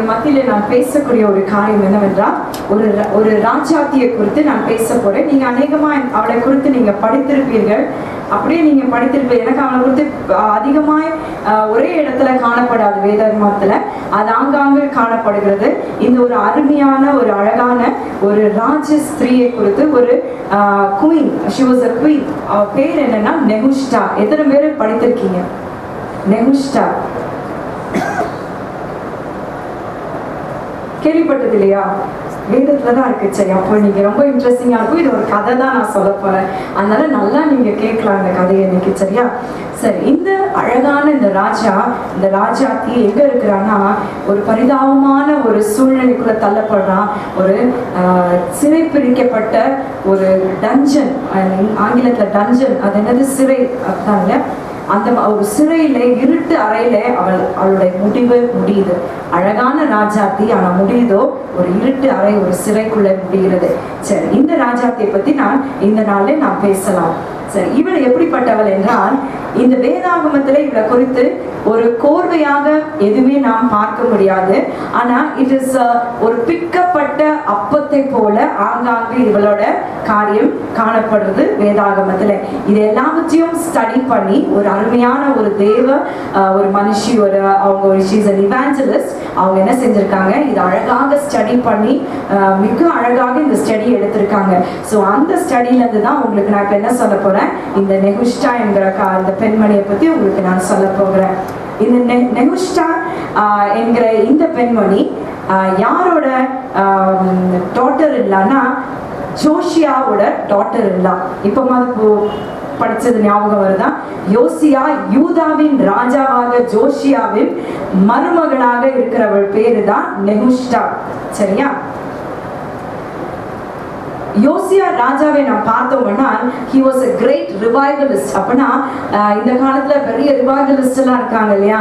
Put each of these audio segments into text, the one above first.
உங்கள் மத்தியில் நான் பேசக்கூடிய ஒரு காரியம் என்னவென்றால் ஒரு ராஜாத்தியை குறித்து நான் பேச போறேன். நீங்க அநேகமா அவளை குறித்து நீங்க படித்திருப்பீர்கள். அப்படியே நீங்க படித்திருப்பீர்கள். எனக்கு அவளை குறித்து அதிகமாய் ஒரே இடத்துல காணப்படாது வேதாகமத்துல, அது ஆங்காங்கு காணப்படுகிறது. இந்த ஒரு அருமையான ஒரு அழகான ஒரு ராஜ ஸ்திரீயை குறித்து ஒரு queen, she was a queen. அவ பேர் என்னன்னா நெஹுஷ்டா. எத்தனை பேர் படித்திருக்கீங்க நெஹுஷ்டா? கேள்விப்பட்டது இல்லையா? வேதத்துல தான் இருக்கு. சரி, அப்போ நீங்க ரொம்ப இன்ட்ரெஸ்டிங்கா இருக்கும். இது ஒரு கதை தான் நான் சொல்ல போறேன், அதனால நல்லா நீங்க கேட்கலாம் இந்த கதையை இன்னைக்கு. சரியா? சரி, இந்த அழகான இந்த ராஜாத்தி எங்க இருக்கிறான்னா, ஒரு பரிதாபமான ஒரு சூழ்நிலைக்குள்ள தள்ளப்படுறான். ஒரு சிறை பிரிக்கப்பட்ட ஒரு டஞ்சன், ஆங்கிலத்துல டஞ்சன், அது என்னது சிறை அப்படின்னாங்க. அந்த ஒரு சிறையில இருட்டு அறையில அவளுடைய முடிவு முடியுது. அழகான ராஜாத்தி, ஆனா முடியுதோ ஒரு இருட்டு அறை, ஒரு சிறைக்குள்ள முடிகிறது. சரி, இந்த ராஜாத்தியை பத்தி நான் இந்த நாள்ல நான் பேசலாம். சரி, இவள் எப்படிப்பட்டவள் என்றால், இந்த வேதாகமத்துல இவளை குறித்து ஒரு கோர்வையாக எதுவுமே நாம் பார்க்க முடியாது. ஆனா இட் இஸ் ஒரு பிக்கப்பட்ட அப்பத்தை போல ஆங்காங்கு இவளோட காரியம் காணப்படுறது வேதாகமத்துல. இது எல்லாவற்றையும் ஸ்டடி பண்ணி ஒரு அருமையான ஒரு ஒரு மனுஷி, அவங்க ஒரு she's an evangelist. அவங்க என்ன செஞ்சிருக்காங்க, இது அழகாக ஸ்டடி பண்ணி மிக அழகாக இந்த ஸ்டடி எடுத்திருக்காங்க. ஸோ அந்த ஸ்டடியில இருந்து தான் உங்களுக்கு நான் இப்ப என்ன சொல்ல போறேன், இந்த நெஹுஷ்டா என்கிற இந்த பெண்மணியை பத்தி உங்களுக்கு நான் சொல்ல போகிறேன். இந்த நெஹுஷ்டா என்கிற இந்த பெண்மணி யாரோட டாட்டர் இல்லைன்னா ஜோஷியாவோட டாட்டர் இல்லா. இப்ப மாதிரி படிச்சது ஞாபகம் வருதா? யோசியா யூதாவின் ராஜாவாக ஜோஷியாவின் மருமகளாக இருக்கிறவள் பேரு தான் நெஹுஷ்டா. சரியா? யோசியா ராஜாவை நாம் பார்த்தோம்னா he was a great revivalist. அப்படின்னா இந்த காலத்துல பெரிய ரிவைவலிஸ்ட் எல்லாம் இருக்காங்க இல்லையா,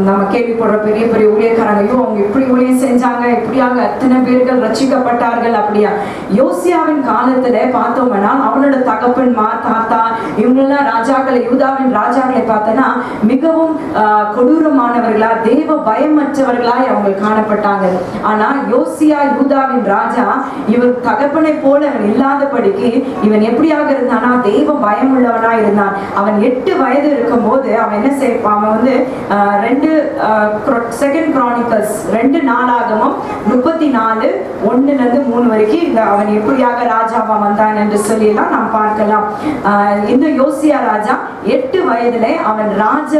நம்ம கேள்விப்படுற பெரிய பெரிய ஊழியக்காரங்க, ஐயோ அவங்க இப்படி ஊழியம் செஞ்சாங்க, இப்படியாக அத்தனை பேர்கள் ரட்சிக்கப்பட்டார்கள். அப்படியா? யோசியாவின் காலத்துல பார்த்தோம்னா அவனோட தகப்பன்மார், தாத்தா, இவங்கெல்லாம் ராஜாக்களை, யூதாவின் ராஜாக்களை பார்த்தோன்னா மிகவும் கொடூரமானவர்களா, தேவ பயமற்றவர்களாய் அவங்க காணப்பட்டாங்க. ஆனா யோசியா யூதாவின் ராஜா இவர் தகப்பனை போல அவன் இல்லாதபடிக்கு இவன் எப்படியாக இருந்தானா, தெய்வ பயம் உள்ளவனா இருந்தான். அவன் 8 வயது இருக்கும் போது அவன் என்ன செய்வான், அவன் வந்து 2 Chronicles 2 நாளாகமம் 34:1-3 வரைக்கும் அவன் எப்படியாக ராஜாவா வந்தான் என்று சொல்லி எல்லாம் நாம் பார்க்கலாம். இந்த யோசியா ராஜா 8 வயதுல அவன் ராஜ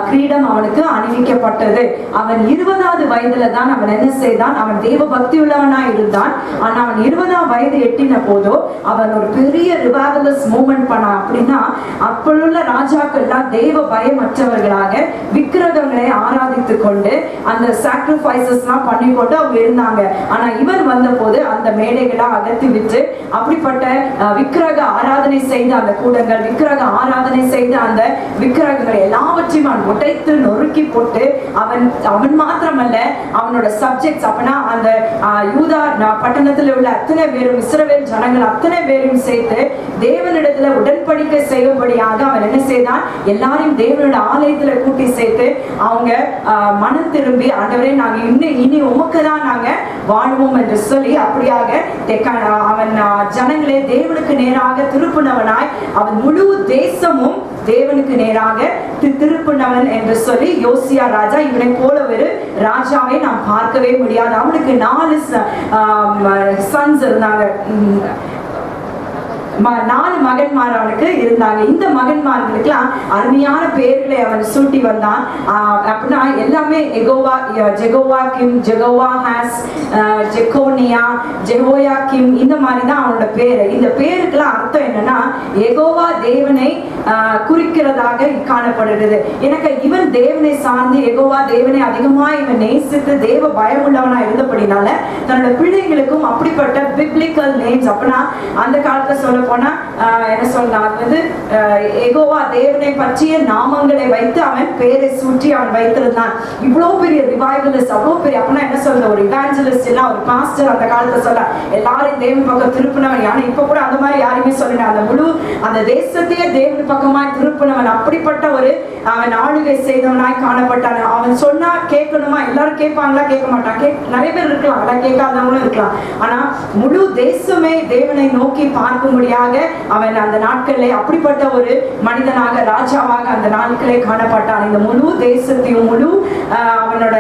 கிரீடம் அவனுக்கு அணிவிக்கப்பட்டது. அவன் 20வது வயதுல தான் அவன் என்ன செய்தான், அவன் தெய்வ பக்தி உள்ளவனா இருந்தான். ஆனா அவன் 20ஆம் வயது எட்டின போதோ அவன் ஒரு பெரிய ரிவைவலிஸ்ட் மூவ்மெண்ட் பண்ணான். அப்படின்னா அப்பொழுள்ள ராஜாக்கள்லாம் தெய்வ பயமற்றவர்களாக விக்கிரகங்களை ஆராதித்து கொண்டு அந்த சாக்ரிஃபைசஸ் எல்லாம் பண்ணி கொண்டு அவங்க இருந்தாங்க. ஆனா இவன் வந்த போது அந்த மேடைகளை அகற்றி விட்டு அப்படிப்பட்ட விக்கிரக ஆராதனை செய்த அந்த கூடங்கள், விக்கிரக ஆராதனை செய்த அந்த விக்கிரகங்களை எல்லாவற்றையும் அவன் உடைத்து நொறுக்கி போட்டு அவன் மாத்திரமல்ல அவனோட சப்ஜெக்ட்ஸ், அப்படின்னா அந்த யூதா பட்டணத்தில் உள்ள அத்தனை பேரும், இஸ்ரவேல் ஜனங்கள் அத்தனை பேரையும் சேர்த்து தேவனிடத்துல உடன்படிக்கை செய்யும்படியாக அவன் என்ன செய்தான், எல்லாரையும் தேவனோட ஆலயத்துல கூட்டி சேர்த்து அவங்க மனம் திரும்பி, ஆண்டவரே நாங்க இனி உமக்குதான் நாங்க வாழ்வோம் என்று சொல்லி அப்படியாக அவன் ஜனங்களே தேவனுக்கு நேராக திருப்பினவனாய் அவன் முழு தேசமும் தேவனுக்கு நேராக திருப்பினவன் என்று சொல்லி யோசியா ராஜா, இவனை போல ஒரு ராஜாவை நாம் பார்க்கவே முடியாது. அவனுக்கு 4 சன்ஸ் இருந்தாங்க, 4 மகன்மார் அவனுக்கு இருந்தாங்க. இந்த மகன்மார்களுக்கெல்லாம் அருமையான பெயர்களை அவன் சூட்டி வந்தான். அப்படின்னா எல்லாமே ஜெகோவாக்கிம், ஜெகோவாஹாஸ், ஜெகோனியா, ஜெகோயாக்கிம், இந்த மாதிரி தான் அவனோட பேரு. இந்த பேருக்கெல்லாம் அர்த்தம் என்னன்னா யெகோவா தேவனை குறிக்கிறதாக காணப்படுகிறது. எனக்கு இவன் தேவனை சார்ந்து யெகோவா தேவனை அதிகமா இவன் நேசித்து தேவ பயம் உள்ளவனா இருந்தபடினால தன்னோட பிள்ளைகளுக்கும் அப்படிப்பட்ட பிப்ளிக்கல் நேம்ஸ், அப்படின்னா அந்த காலத்துல சொல்ல போனா என்ன சொல்லலாம், அது வந்து யெகோவா தேவனை பற்றிய நாமங்களை வைத்து அவன் பேரை சூட்டி அவன் வைத்திருந்தான். இவ்வளவு பெரிய ரிவைவலிஸ்ட், அவ்வளவு பெரிய, அப்படின்னா என்ன சொல்ற ஒரு இவாஞ்சலிஸ்ட் எல்லாம் ஒரு பாஸ்டர் அந்த காலத்துல சொல்ல எல்லாரும் தேவன் பக்கம் திருப்பினவன். ஆனா இப்ப கூட அந்த மாதிரி யாருமே சொல்லல. அந்த முழு அந்த தேசத்தையே தேவன் பக்கமாய் திருப்பினவன். அப்படிப்பட்ட ஒரு அவன் ஆளுகை செய்தவனாய் காணப்பட்டான். அவன் சொன்னா கேட்கணுமா? எல்லாரும் கேட்பாங்களா? கேட்க மாட்டான். நிறைய பேர் இருக்கலாம், அதெல்லாம் கேட்காதவங்களும் இருக்கலாம். ஆனா முழு தேசமே தேவனை நோக்கி பார்க்கும்படியாக அவன் அந்த நாட்களிலே அப்படிப்பட்ட ஒரு மனிதனாக ராஜாவாக அந்த நாட்களே காணப்பட்டான். இந்த முழு தேசத்தையும் முழு அவனோட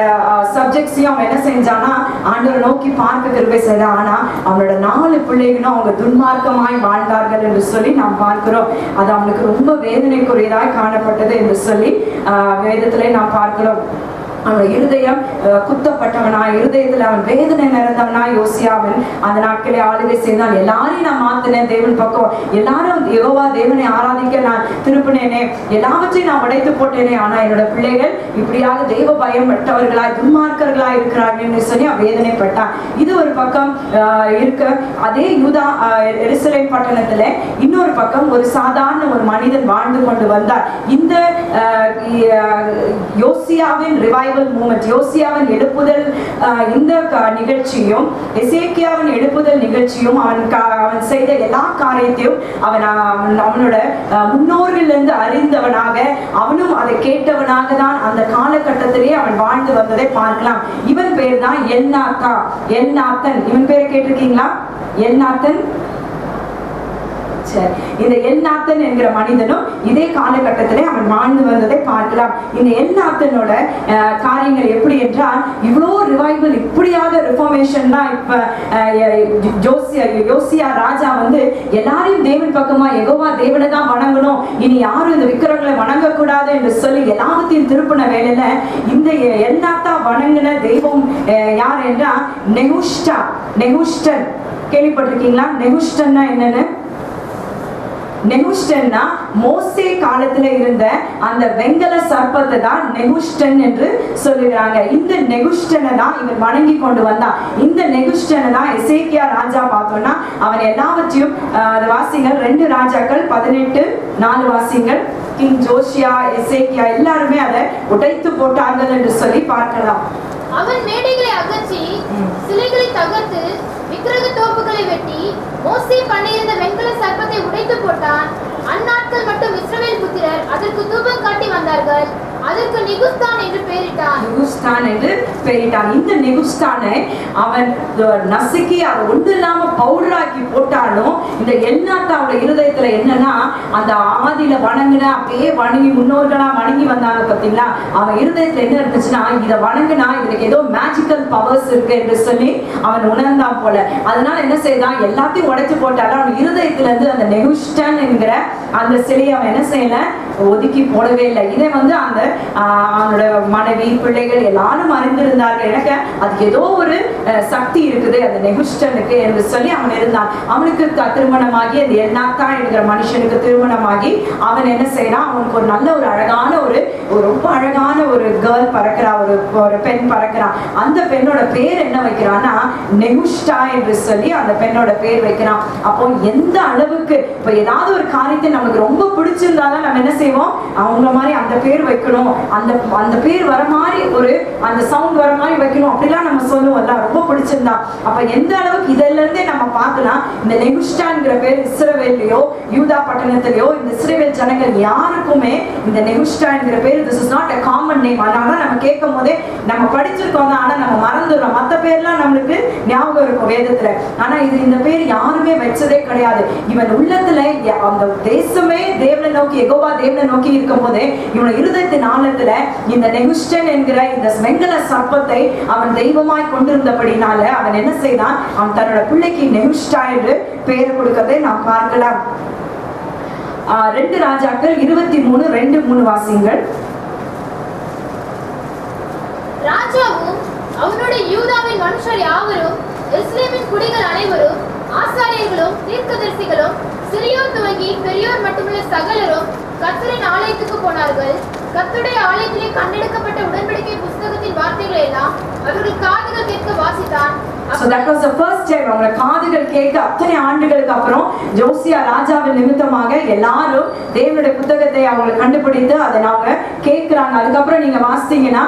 சப்ஜெக்ட்ஸையும் அவன் என்ன செஞ்சானா ஆண்டவரை நோக்கி பார்க்க கிருபை செய்தான். ஆனா அவனோட 4 பிள்ளைகளும் அவங்க துன்மார்க்கமாய் வாழ்ந்தார்கள் என்று சொல்லி நாம் பார்க்கிறோம். அது அவனுக்கு ரொம்ப வேதனைக்குரியதாய் காணப்பட்டது என்று சொல்லி வேதத்திலே நாம் பார்க்கிறோம். அவன் இருதயம் குத்தப்பட்டவனாய், இருதயத்துல அவன் வேதனை நிறைந்தவனாய் யோசியாவன் அந்த நாட்களே ஆளுகை செய்தான். எல்லாரையும் நான் மாத்தினேன் தேவன் பக்கம், எல்லாரும் யெகோவா தேவனை ஆராதிக்க நான் திருப்பினேனே, எல்லாவற்றையும் நான் உடைத்து போட்டேனே. ஆனா என்னோட பிள்ளைகள் இப்படியாக தெய்வ பயம் பட்டவர்களாய் துன்மார்க்கர்களாய் இருக்கிறார்கள் சொல்லி அவன் வேதனைப்பட்டான். இது ஒரு பக்கம் இருக்க, அதே யூதா எருசலேம் பட்டணத்துல இன்னொரு பக்கம் ஒரு சாதாரண ஒரு மனிதன் வாழ்ந்து கொண்டு வந்தார். இந்த யோசியாவின் ரிவைவல் மூமெண்ட், யோசியாவின் எழுப்புதல் இந்த நிகழ்ச்சியும் எசேக்கியாவின் எழுப்புதல் நிகழ்ச்சியும் அவன் செய்த எல்லா காரியத்தையும் அவனோட முன்னோர்களிலிருந்து அறிந்தவனாக அவனும் அதை கேட்டவனாக தான் அந்த காலகட்டத்திலேயே அவன் வாழ்ந்து வந்ததை பார்க்கலாம். இவன் பேர் தான் எல்நாத்தன். இவன் பேரை கேட்டிருக்கீங்களா? எல்நாத்தன். இந்த எல்நாத்தன் என்கிற மனிதனும் இதே காலகட்டத்திலே அவன் வாழ்ந்து வந்ததை பார்க்கலாம். இந்த எல்நாத்தனோட காரியங்கள் எப்படி என்றால், இவ்வளோ ரிவைவல் இப்படியாக ரிஃபார்மேஷன் தான். இப்ப யோசியா ராஜா வந்து எல்லாரையும் தேவன் பக்கமா யெகோவா தேவனை தான் வணங்கணும், இனி யாரும் இந்த விக்கிரங்களை வணங்கக்கூடாது என்று சொல்லி எல்லாத்தையும் திருப்பின வேலையில இந்த எல்நாத்தா வணங்கின தெய்வம் யார் என்றால் நெகுஷ்டன். கேள்விப்பட்டிருக்கீங்களா? நெகுஷ்டன்னா என்னன்னு? நெகுஷ்டன்னா மோசே காலத்துல இருந்த அந்த வெங்கல சர்ப்பத்தை தான் நெகுஷ்டன் என்று சொல்லுகிறாங்க. இந்த நெகுஷ்டனை தான் இவன் வணங்கி கொண்டு வந்தான். இந்த நெகுஷ்டனை தான் எசேக்கியா ராஜா பார்த்தோம்னா அவன் எல்லாவற்றையும் வாசிங்கள் 2 ராஜாக்கள் 18:4 வாசிங்கள். கிங் ஜோசியா எசேக்கியா எல்லாருமே அதை உடைத்து போட்டார்கள் என்று சொல்லி பார்க்கலாம். அவன் மேடைகளை அகற்றி சிலைகளை தகர்த்து விக்கிரக தோப்புகளை வெட்டி மோசே பண்ணியிருந்த வெண்கல சர்ப்பத்தை உடைத்து போட்டான். அந்நாட்கள் மட்டும் இஸ்ரவேல் புத்திரர் அதற்கு தூபம் காட்டி வந்தார்கள். அதற்கு நெகுஸ்தான் என்று பெயரிட்டான். இந்த நெகுஸ்தானை அவன் நசுக்கி அதை ஒன்று இல்லாம பவுடராக்கி போட்டாலும் இந்த எல்நாத்தாவோட இருதயத்துல என்னன்னா அந்த ஆதியில வணங்கினா அப்படியே வணங்கி முன்னோர்களா வணங்கி வந்தாங்க பார்த்தீங்களா, அவன் இருதயத்துல என்ன இருந்துச்சுன்னா இதை வணங்கினா இதுக்கு ஏதோ மேஜிக்கல் பவர்ஸ் இருக்கு என்று சொல்லி அவன் உணர்ந்தான் போல. அதனால என்ன செய்தான், எல்லாத்தையும் உடைச்சு போட்டாலும் அவன் இருதயத்துல இருந்து அந்த நெகுஸ்டன் என்கிற அந்த சிலையை அவன் என்ன செய்யல, ஒதுக்கி போடவே இல்லை. இதை வந்து அந்த அவனோட மனைவி பிள்ளைகள் எல்லாரும் அறிந்திருந்தார்கள். எனக்கு அதுக்கு ஏதோ ஒரு சக்தி இருக்குது அந்த நெகுஷ்டனுக்கு என்று சொல்லி அவன் இருந்தான். அவனுக்கு திருமணமாகி அந்த எல்நாத்தா என்கிற மனுஷனுக்கு திருமணமாகி அவன் என்ன செய்யறான், அவனுக்கு ஒரு நல்ல ஒரு அழகான ஒரு ரொம்ப அழகான ஒரு கேர்ள் பறக்கிறா, ஒரு பெண் பறக்கிறான். அந்த பெண்ணோட பேர் என்ன வைக்கிறான்னா நெகுஷ்டா என்று சொல்லி அந்த பெண்ணோட பேர் வைக்கிறான். அப்போ எந்த அளவுக்கு இப்ப ஏதாவது ஒரு காரியத்தை நமக்கு ரொம்ப பிடிச்சிருந்தாதான் நம்ம என்ன செய்வோம், அவங்க மாதிரி அந்த பேர் வைக்கணும், அந்த பேர் வர மாதிரி ஒரு அந்த சவுண்ட் வர மாதிரி வைக்கணும் அப்படிலாம் நம்ம சொல்லுவோம்ல, ரொம்ப பிடிச்சிருந்தா. அப்ப எந்த அளவுக்கு இதெல்லாம் இருந்தே நம்ம பார்க்கலாம். இந்த நெகுஷ்டான்ங்கிற பேர் இஸ்ரவேல்லையோ யூதா பட்டணத்திலேயோ இந்த இஸ்ரவேல் ஜனங்கள் யாருக்குமே இந்த நெகுஷ்டான்ங்கிற பேர் this is not a common name. அதனால நம்ம கேட்கும் போதே நம்ம படிச்சிருக்கோம் தான், ஆனா நம்ம மறந்துடுறோம். மற்ற பேர்லாம் நம்மளுக்கு ஞாபகம் இருக்கும் வேதத்துல, ஆனா இந்த பேர் யாருமே வச்சதே கிடையாது. இவன் உள்ளத்துல அந்த தேசமே தேவனை நோக்கி யெகோவா தேவனை நோக்கி இருக்கும் போதே இவன் இருதயத்தின் ஆழத்துல இந்த நெகுஷ்டன் என்கிற இந்த வெங்கல சர்ப்பத்தை அவன் தெய்வமாய் கொண்டிருந்தபடினால அவன் என்ன செய்தான், அவன் தன்னோட பிள்ளைக்கு நெகுஷ்டா என்று பெயர் கொடுக்கறதை நாம் பார்க்கலாம். 2 ராஜாக்கள் 23:2-3 வாசிங்கள். ராஜாவும் அவனுடைய யூதாவின் மனுஷர் யாவரும் எருசலேமின் குடிகள் அனைவரும் ஆசாரியர்களும் தீர்க்கதரிசிகளும் சிறியோர் துவங்கி பெரியோர் மட்டுமுள்ள சகலரும் கர்த்தரின் ஆலயத்துக்கு போனார்கள். கர்த்தருடைய ஆலயத்திலே கண்டெடுக்கப்பட்ட உடன்படிக்கை புஸ்தகத்தின் வார்த்தைகளை எல்லாம் அவர்கள் காதுகள் கேட்க வாசித்தான். So that was the first time. அவங்க காதுகள் கேட்க அத்தனை ஆண்டுகளுக்கு அப்புறம் ஜோசியா ராஜாவின் நிமித்தமாக எல்லாரும் தேவனுடைய புத்தகத்தை அவங்க கண்டுபிடித்து அதை அவங்க கேட்கிறாங்க. அதுக்கப்புறம் நீங்க வாசித்தீங்கன்னா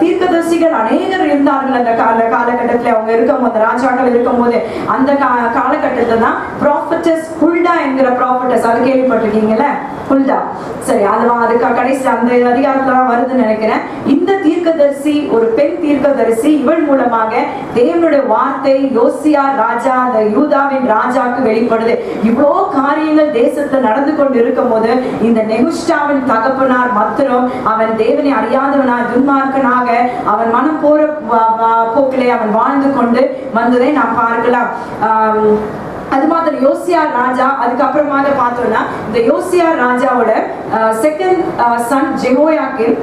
தீர்க்கதரிசிகள் அநேகர் இருந்தார்கள் அந்த காலகட்டத்தில். அவங்க இருக்கும்போது ராஜாக்கள் இருக்கும்போது அந்த காலகட்டத்தில் தான் ப்ராஃபட்டஸ் ஹுல்டா என்கிற ப்ராஃபட்டஸ், அது கேள்விப்பட்டிருக்கீங்கல்ல, ஹுல்டா. சரி, அதுக்கு கடைசி அந்த அதிகாரத்துல தான் வருதுன்னு நினைக்கிறேன். இந்த தீர்க்கதரிசி ஒரு பெண் தீர்க்கதரிசி, இவள் மூலமாக தேவனுடைய வார்த்தை யோசியா ராஜா அந்த யூதாவின் ராஜாக்கு வெளிப்படுது. இவ்வளோ காரியங்கள் தேசத்துல நடந்து கொண்டு இருக்கும் போது இந்த நெகுஷ்டாவின் தகப்பனார் மாத்திரம் அவன் தேவனை அறியாதவனாக துன்மார்க்கனாக அவன் மனம் போற போக்கிலே அவன் வாழ்ந்து கொண்டு வந்ததை நாம் பார்க்கலாம். அது மாதிரி யோசியா ராஜா அதுக்கப்புறமாக பார்த்தோம்னா இந்த யோசியா ராஜாவோட செகண்ட் சன் ஜெகோயாக்கிம்,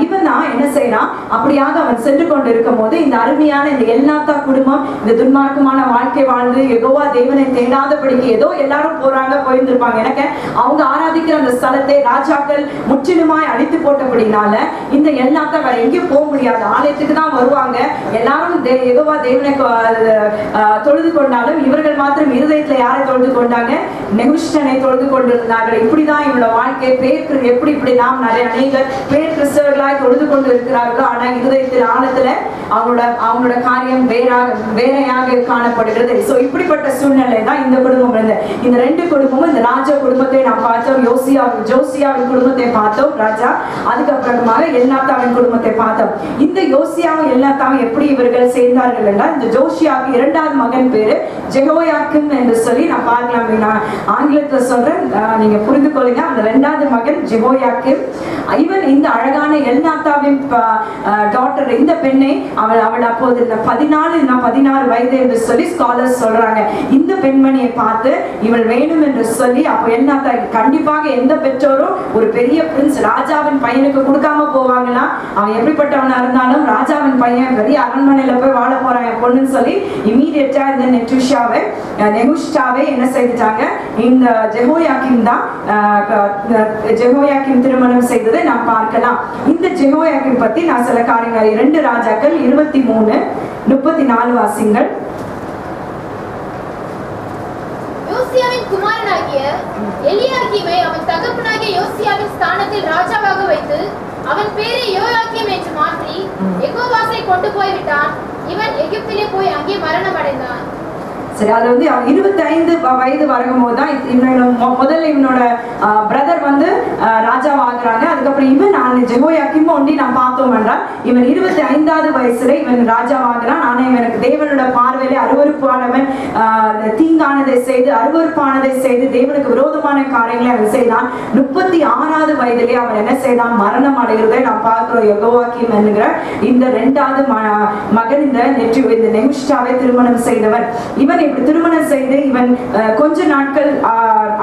இவன் தான் என்ன செய்யறான், அப்படியாக அவன் சென்று கொண்டு இருக்கும் போது இந்த அருமையான இந்த எல்நாத்தா குடும்பம் இந்த துன்மார்க்கமான வாழ்க்கை வாழ்ந்து யெகோவா தேவனை தேடாதபடிக்கு ஏதோ எல்லாரும் போறாங்க போயிருந்திருப்பாங்க. எனக்கு அவங்க ஆராதிக்கிற அந்த ஸ்தலத்தை ராஜாக்கள் முற்றிலுமாய் அழித்து போட்டபடினால இந்த எல்நாத்தா வேற எங்கேயும் போக முடியாது, ஆலயத்துக்கு தான் வருவாங்க. எல்லாரும் யெகோவா தேவனை தொழுது கொண்டாலும் இவர்கள் மாத்திரம் இருதயத்துல யாரை தொழுது கொண்டாங்க, நெகுஷ்டனை தொழுது கொண்டிருந்தார்கள். இப்படிதான் இவங்களோட வாழ்க்கை. பேர் எப்படி இப்படி நாம் நிறைய அநேகர் பேர் கிறிஸ்தவர்களாய் தொழுது கொண்டு இருக்கிறார்கள், ஆனா இருதயத்தில் ஆழத்துல அவங்களோட காரியம் வேறையாக காணப்படுகிறது. சோ இப்படிப்பட்ட சூழ்நிலை தான் இந்த குடும்பம் இருந்தது. இந்த ரெண்டு குடும்பமும், இந்த ராஜா குடும்பத்தை நாம் பார்த்தோம், ஜோசியாவின் குடும்பத்தை பார்த்தோம் ராஜா, அதுக்கப்புறமாக எல்நாத்தாவின் குடும்பத்தை பார்த்தோம். இந்த யோசியாவும் எல்நாத்தாவும் எப்படி இவர்கள் சேர்ந்தார்கள் என்றால், இந்த ஜோசியாவுக்கு இரண்டாவது மகன் பேரு ஜெகோயாக்கிம் என்று சொல்லி நான் பார்க்கலாம். நான் ஆங்கிலத்துல சொல்றேன், நீங்க புரிந்து கொள்ளுங்க. அந்த இரண்டாவது மகன் ஜெகோயாக்கிம், இவன் இந்த அழகான எல்நாத்தாவின் டாட்டர், இந்த பெண்ணை அவள் அப்போது 14-16 வயது என்று சொல்லி ஸ்காலர்ஸ் சொல்றாங்க. இந்த பெண்மணியை பார்த்து இவள் வேணும் என்று சொல்லி, அப்போ எல்நாத்தா கண்டிப்பாக எந்த பெற்றோரும் ஒரு பெரிய பிரின்ஸ் ராஜாவின் பையனுக்கு கொடுக்காம போவாங்கன்னா, அவன் எப்படிப்பட்டவனா இருந்தாலும் ராஜாவின் பையன் பெரிய அரண்மனையில போய் வாழ போறான் என் பொண்ணுன்னு சொல்லி இமீடியட்டா இந்த நெகுஷ்டாவை என்ன செய்துட்டாங்க, இந்த ஜெகோயாக்கிம் தான் ஜெகோயாக்கிம் திருமணம் செய்ததை நாம் பார்க்கலாம். இந்த ஜெகோயாக்கிம் பத்தி நான் சில காரியங்கள் 2 ராஜாக்கள் 23-34 வாசிங்கள். யோசியாவின் குமாரனாகிய எலியாக்கீமை அவன் தகப்பனாகிய யோசியாவின் ஸ்தானத்தில் ராஜாவாக வைத்து அவன் பேரை யோயாக்கீம் என்று மாற்றி எகோவாசை கொண்டு போய்விட்டான். இவன் எகிப்திலே போய் அங்கே மரணம் அடைந்தான். சரி, அது வந்து 25 வயது வரும்போது தான் முதல்ல இவனோட பிரதர் வந்து ராஜாவாகிறாங்க. அதுக்கப்புறம் இவன் ஜெகோயாக்கிம் ஒண்டி நாம் பார்த்தோம் என்றால் இவன் 25வது வயசுல இவன் ராஜாவாகிறான். ஆனா இவனுக்கு தேவனோட பார்வையிலே அருவருப்பானவன், தீங்கானதை செய்து அருவருப்பானதை செய்து தேவனுக்கு விரோதமான காரியங்களை அவன் செய்தான். 36வது வயதிலே அவன் என்ன செய்தான், மரணம் அடைகிறதை நாம் பார்க்கிறோம். யெகோயாக்கீம் என்கிற இந்த 2வது மகன் இந்த நெகுஷ்டாவை திருமணம் செய்தவன். இவன் இப்படி திருமணம் செய்து இவன் கொஞ்ச நாட்கள்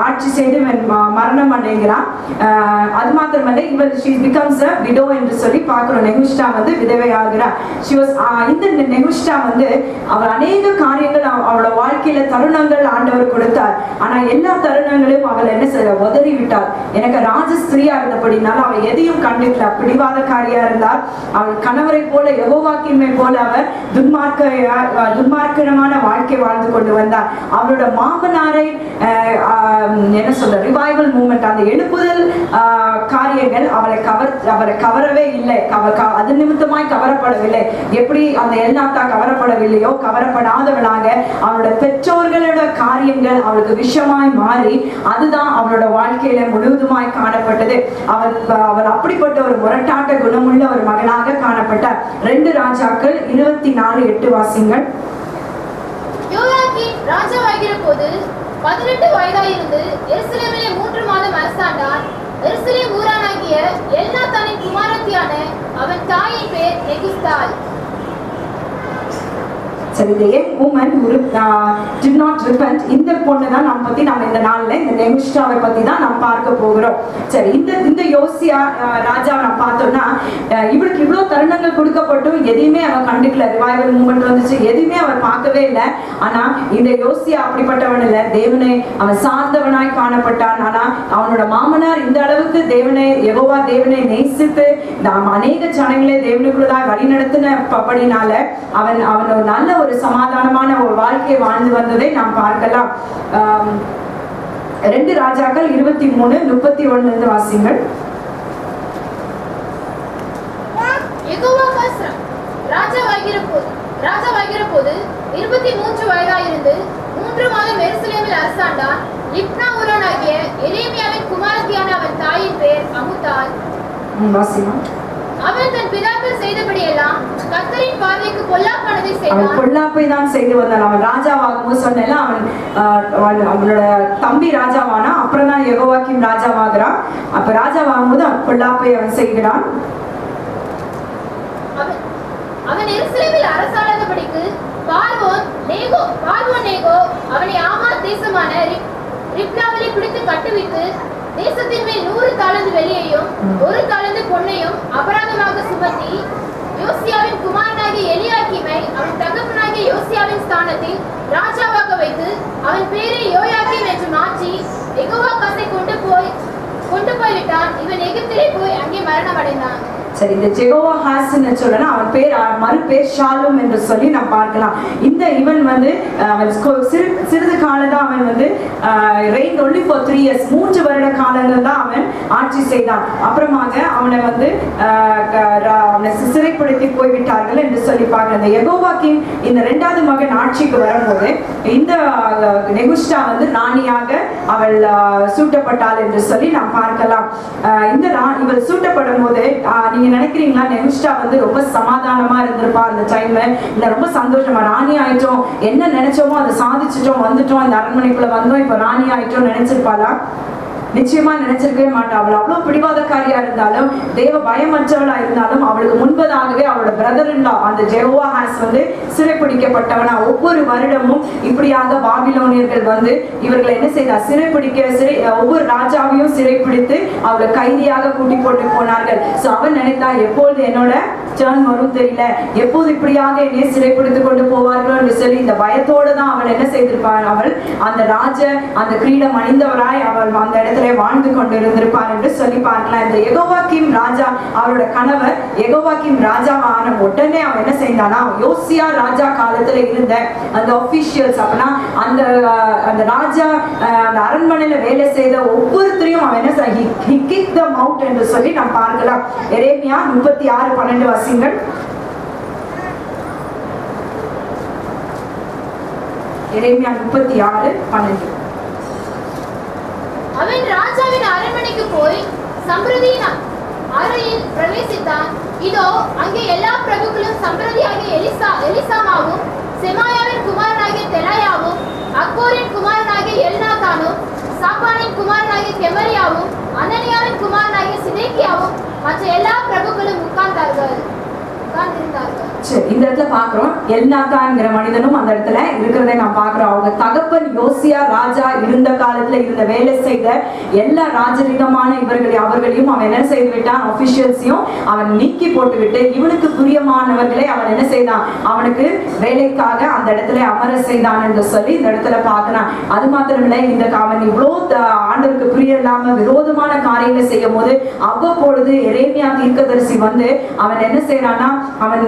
ஆட்சி செய்து இவன் மரணம் அடைகிறான். அது மாத்திரமல்ல, இவன் she becomes a widow என்று சொல்லி பார்க்கிறோம். நெகுஷ்டா வந்து விதவையாகிறார். இந்த நெகுஷ்டா வந்து அவள் அநேக காரியங்கள் அவளோட வாழ்க்கையில தருணங்கள் ஆண்டவர் கொடுத்தார். ஆனா எல்லா தருணங்களையும் அவள் என்ன செய்ய உதறி விட்டாள். எனக்கு ராஜஸ்திரியா இருந்தபடினால அவள் எதையும் கண்டுக்கல, பிடிவாதக்காரியா இருந்தார். அவள் கணவரை போல யெகோவாக்கீமை போல அவர் துன்மார்க்கமான வாழ்க்கை வாழ்ந்து கொண்டு வந்தார். அவரோட மாமனாரை என்ன சொல்ற ரிவைவல் மூமெண்ட், அந்த எழுப்புதல் காரியங்கள் அவரை கவரவே இல்லை, அது நிமித்தமாய் கவரப்படவில்லை. எப்படி அந்த எல்நாத்தா கவரப்படவில்லையோ, கவரப்படாதவளாக அவளோட பெற்றோர்களோட காரியங்கள் அவளுக்கு விஷமாய் மாறி அதுதான் அவளோட வாழ்க்கையில முழுவதுமாய் காணப்பட்டது. அவர் அப்படிப்பட்ட ஒரு முரட்டாட்ட குணமுள்ள ஒரு மகனாக காணப்பட்டார். 2 ராஜாக்கள் 24-8 வாசிங்கள். யோயாக்கீம் ராஜாவாகிற போது 18 வயதாயிருந்து எருசலேமிலே 3 மாதம் அரசாண்டான். எருசலேம் ஊரானாகிய எல்நாத்தானின் குமாரத்தியான அவன் தாயின் பேர் நெகுஸ்தாள். சரி, the young woman who did not repent, இந்த பொண்ணு தான் நம்ம பத்தி நம்ம இந்த நாள்ல இந்த நெகுஷ்டாவை பத்தி தான் நாம் பார்க்க போகிறோம். சரி, இந்த யோசியா ராஜாவை நான் பார்த்தோம்னா இவளுக்கு இவ்வளவு தருணங்கள் கொடுக்கப்பட்ட சொல்லப்பட்டும் எதையுமே அவன் கண்டுக்கல. ரிவைவல் மூமெண்ட் வந்துச்சு, எதுவுமே அவன் பார்க்கவே இல்லை. ஆனா இந்த யோசியா அப்படிப்பட்டவன் இல்லை, தேவனை அவன் சார்ந்தவனாய் காணப்பட்டான். ஆனா அவனோட மாமனார் இந்த அளவுக்கு யெகோவா தேவனை நேசித்து அநேக ஜனங்களே தேவனுக்குள்ளதான் வழி நடத்தினபடினால அவன் ஒரு நல்ல ஒரு சமாதானமான ஒரு வாழ்க்கையை வாழ்ந்து வந்ததை நாம் பார்க்கலாம். 2 ராஜாக்கள் 23:31 வாசிங்கள். யெகோவாகாஸ் ராஜாவாகிற போது 23 வயதாயிருந்து 3 மாதம் எருசலேமில் அரசாண்டான். லிப்னா ஊரானாகிய எரேமியாவின் குமாரத்தியான அவன் தாயின் பெயர் அமுத்தாள். அவன் தன் பிதாக்கள் செய்தபடியெல்லாம் கர்த்தரின் பார்வைக்கு பொல்லாப்பானதை செய்தான். பொல்லாப்பை தான் செய்து வந்தான். அவன் ராஜாவாகும் சொன்னல அவனோட தம்பி ராஜாவானா, அப்புறம் தான் யெகோவாக்கிம் ராஜாவாகிறான். அப்ப ராஜாவாகும் போது அவன் பொல்லாப்பை அவன் செய்கிறான். அவன் எருசலேமில் அரசாளாதபடிக்கு பார்வோன் நேகோ அவனை ஆமாத் தேசமான ரிப்லாவிலே பிடித்து கட்டுவித்து தேசத்தின் மேல் 100 தாலந்து வெள்ளியையும் 1 தாலந்து பொன்னையும் அபராதமாக சுமத்தி யோசியாவின் குமாரனாகிய எலியாக்கீமை அவன் தகப்பனாகிய யோசியாவின் ஸ்தானத்தில் ராஜாவாக வைத்து அவன் பேரை யோயாக்கீம் என்று மாற்றி யெகோவாகாசை கொண்டு போய் விட்டான். இவன் எகிப்திலே போய் அங்கே மரணம் அடைந்தான். சரி, இந்த ஜெகோவாகாஸ் சொல்றேன்னா அவன் பேர் மறுபேர் ஷாலும் என்று சொல்லி நாம் பார்க்கலாம். இந்த இவன் வந்து சிறிது காலம் தான் அவன் வந்து reigned only for 3 years, 3 வருட காலங்கள் தான் அவன் ஆட்சி செய்தான். அப்புறமாக அவனை வந்து அவனை சிறைப்படுத்தி போய்விட்டார்கள் என்று சொல்லி பார்க்கலாம். இந்த யெகோவாக்கிம் இந்த 2வது மகன் ஆட்சிக்கு வரும்போது இந்த நெகுஷ்டா வந்து ராணியாக அவள் சூட்டப்பட்டாள் என்று சொல்லி நாம் பார்க்கலாம். இவள் சூட்டப்படும் போது நீங்க நினைக்கிறீங்களா நெகுஷ்டா வந்து ரொம்ப சமாதானமா இருந்திருப்பா அந்த டைம்ல? இல்ல ரொம்ப சந்தோஷமா ராணி ஆயிட்டோம், என்ன நினைச்சோமோ அதை சாதிச்சிட்டோம், வந்துட்டோம், இந்த அரண்மனைக்குள்ள வந்தோம், இப்ப ராணி ஆயிட்டோம் நினைச்சிருப்பாளா? நிச்சயமா நினைச்சிருக்கவே மாட்டா. அவள் அவ்வளவு பிடிவாதக்காரியா இருந்தாலும் தேவ பயமற்றவளா இருந்தாலும் அவளுக்கு முன்பதாகவே அவளோட பிரதர் இன் லா அந்த ஜெகோவாகாஸ் வந்து சிறைப்பிடிக்கப்பட்டவனா. ஒவ்வொரு வருடமும் இப்படியாக பாபிலோனியர்கள் வந்து இவர்களை என்ன செய்தா ஒவ்வொரு ராஜாவையும் சிறைப்பிடித்து அவளை கைதியாக கூட்டி போட்டு போனார்கள். சோ அவன் நினைத்தா எப்பொழுது என்னோட டர்ன் வரும் தெரியல, எப்போது இப்படியாக என்னை சிறைப்பிடித்து கொண்டு போவார்களோ என்று சொல்லி இந்த பயத்தோடு தான் அவள் என்ன செய்திருப்பாள். அவள் அந்த கிரீடம் அணிந்தவராய் அவள் அந்த இடத்துல வாழ்ந்து கொண்டு இருந்திருப்பார் என்று சொல்லி பார்க்கலாம். இந்த யெகோவாக்கிம் ராஜா அவரோட கணவர் யெகோவாக்கிம் ராஜாவான உடனே அவன் என்ன செய்தானா, யோசியா ராஜா காலத்துல இருந்த அந்த ஆபீஷியல்ஸ் அப்படின்னா அந்த ராஜா அந்த அரண்மனையில வேலை செய்த ஒவ்வொருத்தரையும் அவன் என்ன he kicked them out என்று சொல்லி நாம் பார்க்கலாம். எரேமியா 36:12 வாசிங்கள். எரேமியா 36:12. அவன் ராஜாவின் அரண்மனைக்கு போய் சம்பிரதியின் அறையில் பிரவேசித்தான். இதோ அங்கே எல்லா பிரபுக்களும் சம்பிரதியாகிய எலிசாமாவும் செமாயாவின் குமாரனாகிய தெலாயாவும் அக்கோரின் குமாரனாகிய எல்நாதானும் சாப்பானின் குமாரனாகிய கெமரியாவும் அனனியாவின் குமாரனாகிய சிதேக்கியாவும் மற்ற எல்லா பிரபுக்களும் உட்கார்ந்தார்கள். இந்த இடத்துல பாக்குறோம் எல்நாதான்ங்கிற மனிதனும் அந்த இடத்துல இருக்கிறதை நாம் பாக்குறோம். அவங்க தகப்பன் யோசியா ராஜா இருந்த காலத்துல இருந்த வேலை செய்த எல்லா ராஜரிகமான அவர்களையும் அவன் என்ன செய்து விட்டான், ஆபீஷியல்ஸையும் அவன் நீக்கி போட்டு விட்டு இவனுக்கு பிரியமானவர்களை அவன் என்ன செய்தான், அவனுக்கு வேலைக்காக அந்த இடத்துல அமர செய்தான் என்று சொல்லி இந்த இடத்துல பாக்குறான். அது மாத்திரமில்லை, இந்த அவன் இவ்வளவு ஆண்டவருக்கு பிரிய இல்லாம விரோதமான காரியங்களை செய்யும் போது அவ்வப்பொழுது எரேமியா தீர்க்கதரிசி வந்து அவன் என்ன செய்யறான்னா, அவன்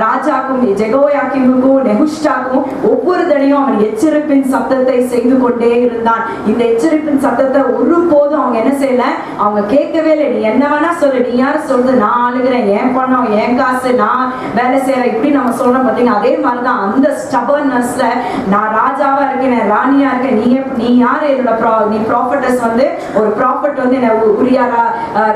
ராஜாக்கும் ஜெகோயாக்கிமுக்கும் நெகுஷ்டாக்கும் ஒவ்வொரு தடையும் அவன் எச்சரிப்பின் சத்தத்தை செய்து கொண்டே இருந்தான். இந்த எச்சரிப்பின் சத்தத்தை ஒருபோதும் அவங்க என்ன செய்யல, அவங்க கேட்கவே இல்லை. நீ என்ன வேணா சொல்லு, நீ யாரு சொல்றது, நான் ஆளுகிறேன், ஏன் பணம் ஏன் காசு, நான் வேலை செய்யறேன், இப்படி நம்ம சொல்றோம் பாத்தீங்கன்னா. அதே மாதிரிதான் அந்த ஸ்டபர்னஸ்ல நான் ராஜாவா இருக்கேன், ராணியா இருக்கேன், நீ யாரு என்னோட நீ ப்ராஃபட்டஸ் வந்து ஒரு ப்ராஃபட் வந்து என்ன உரியா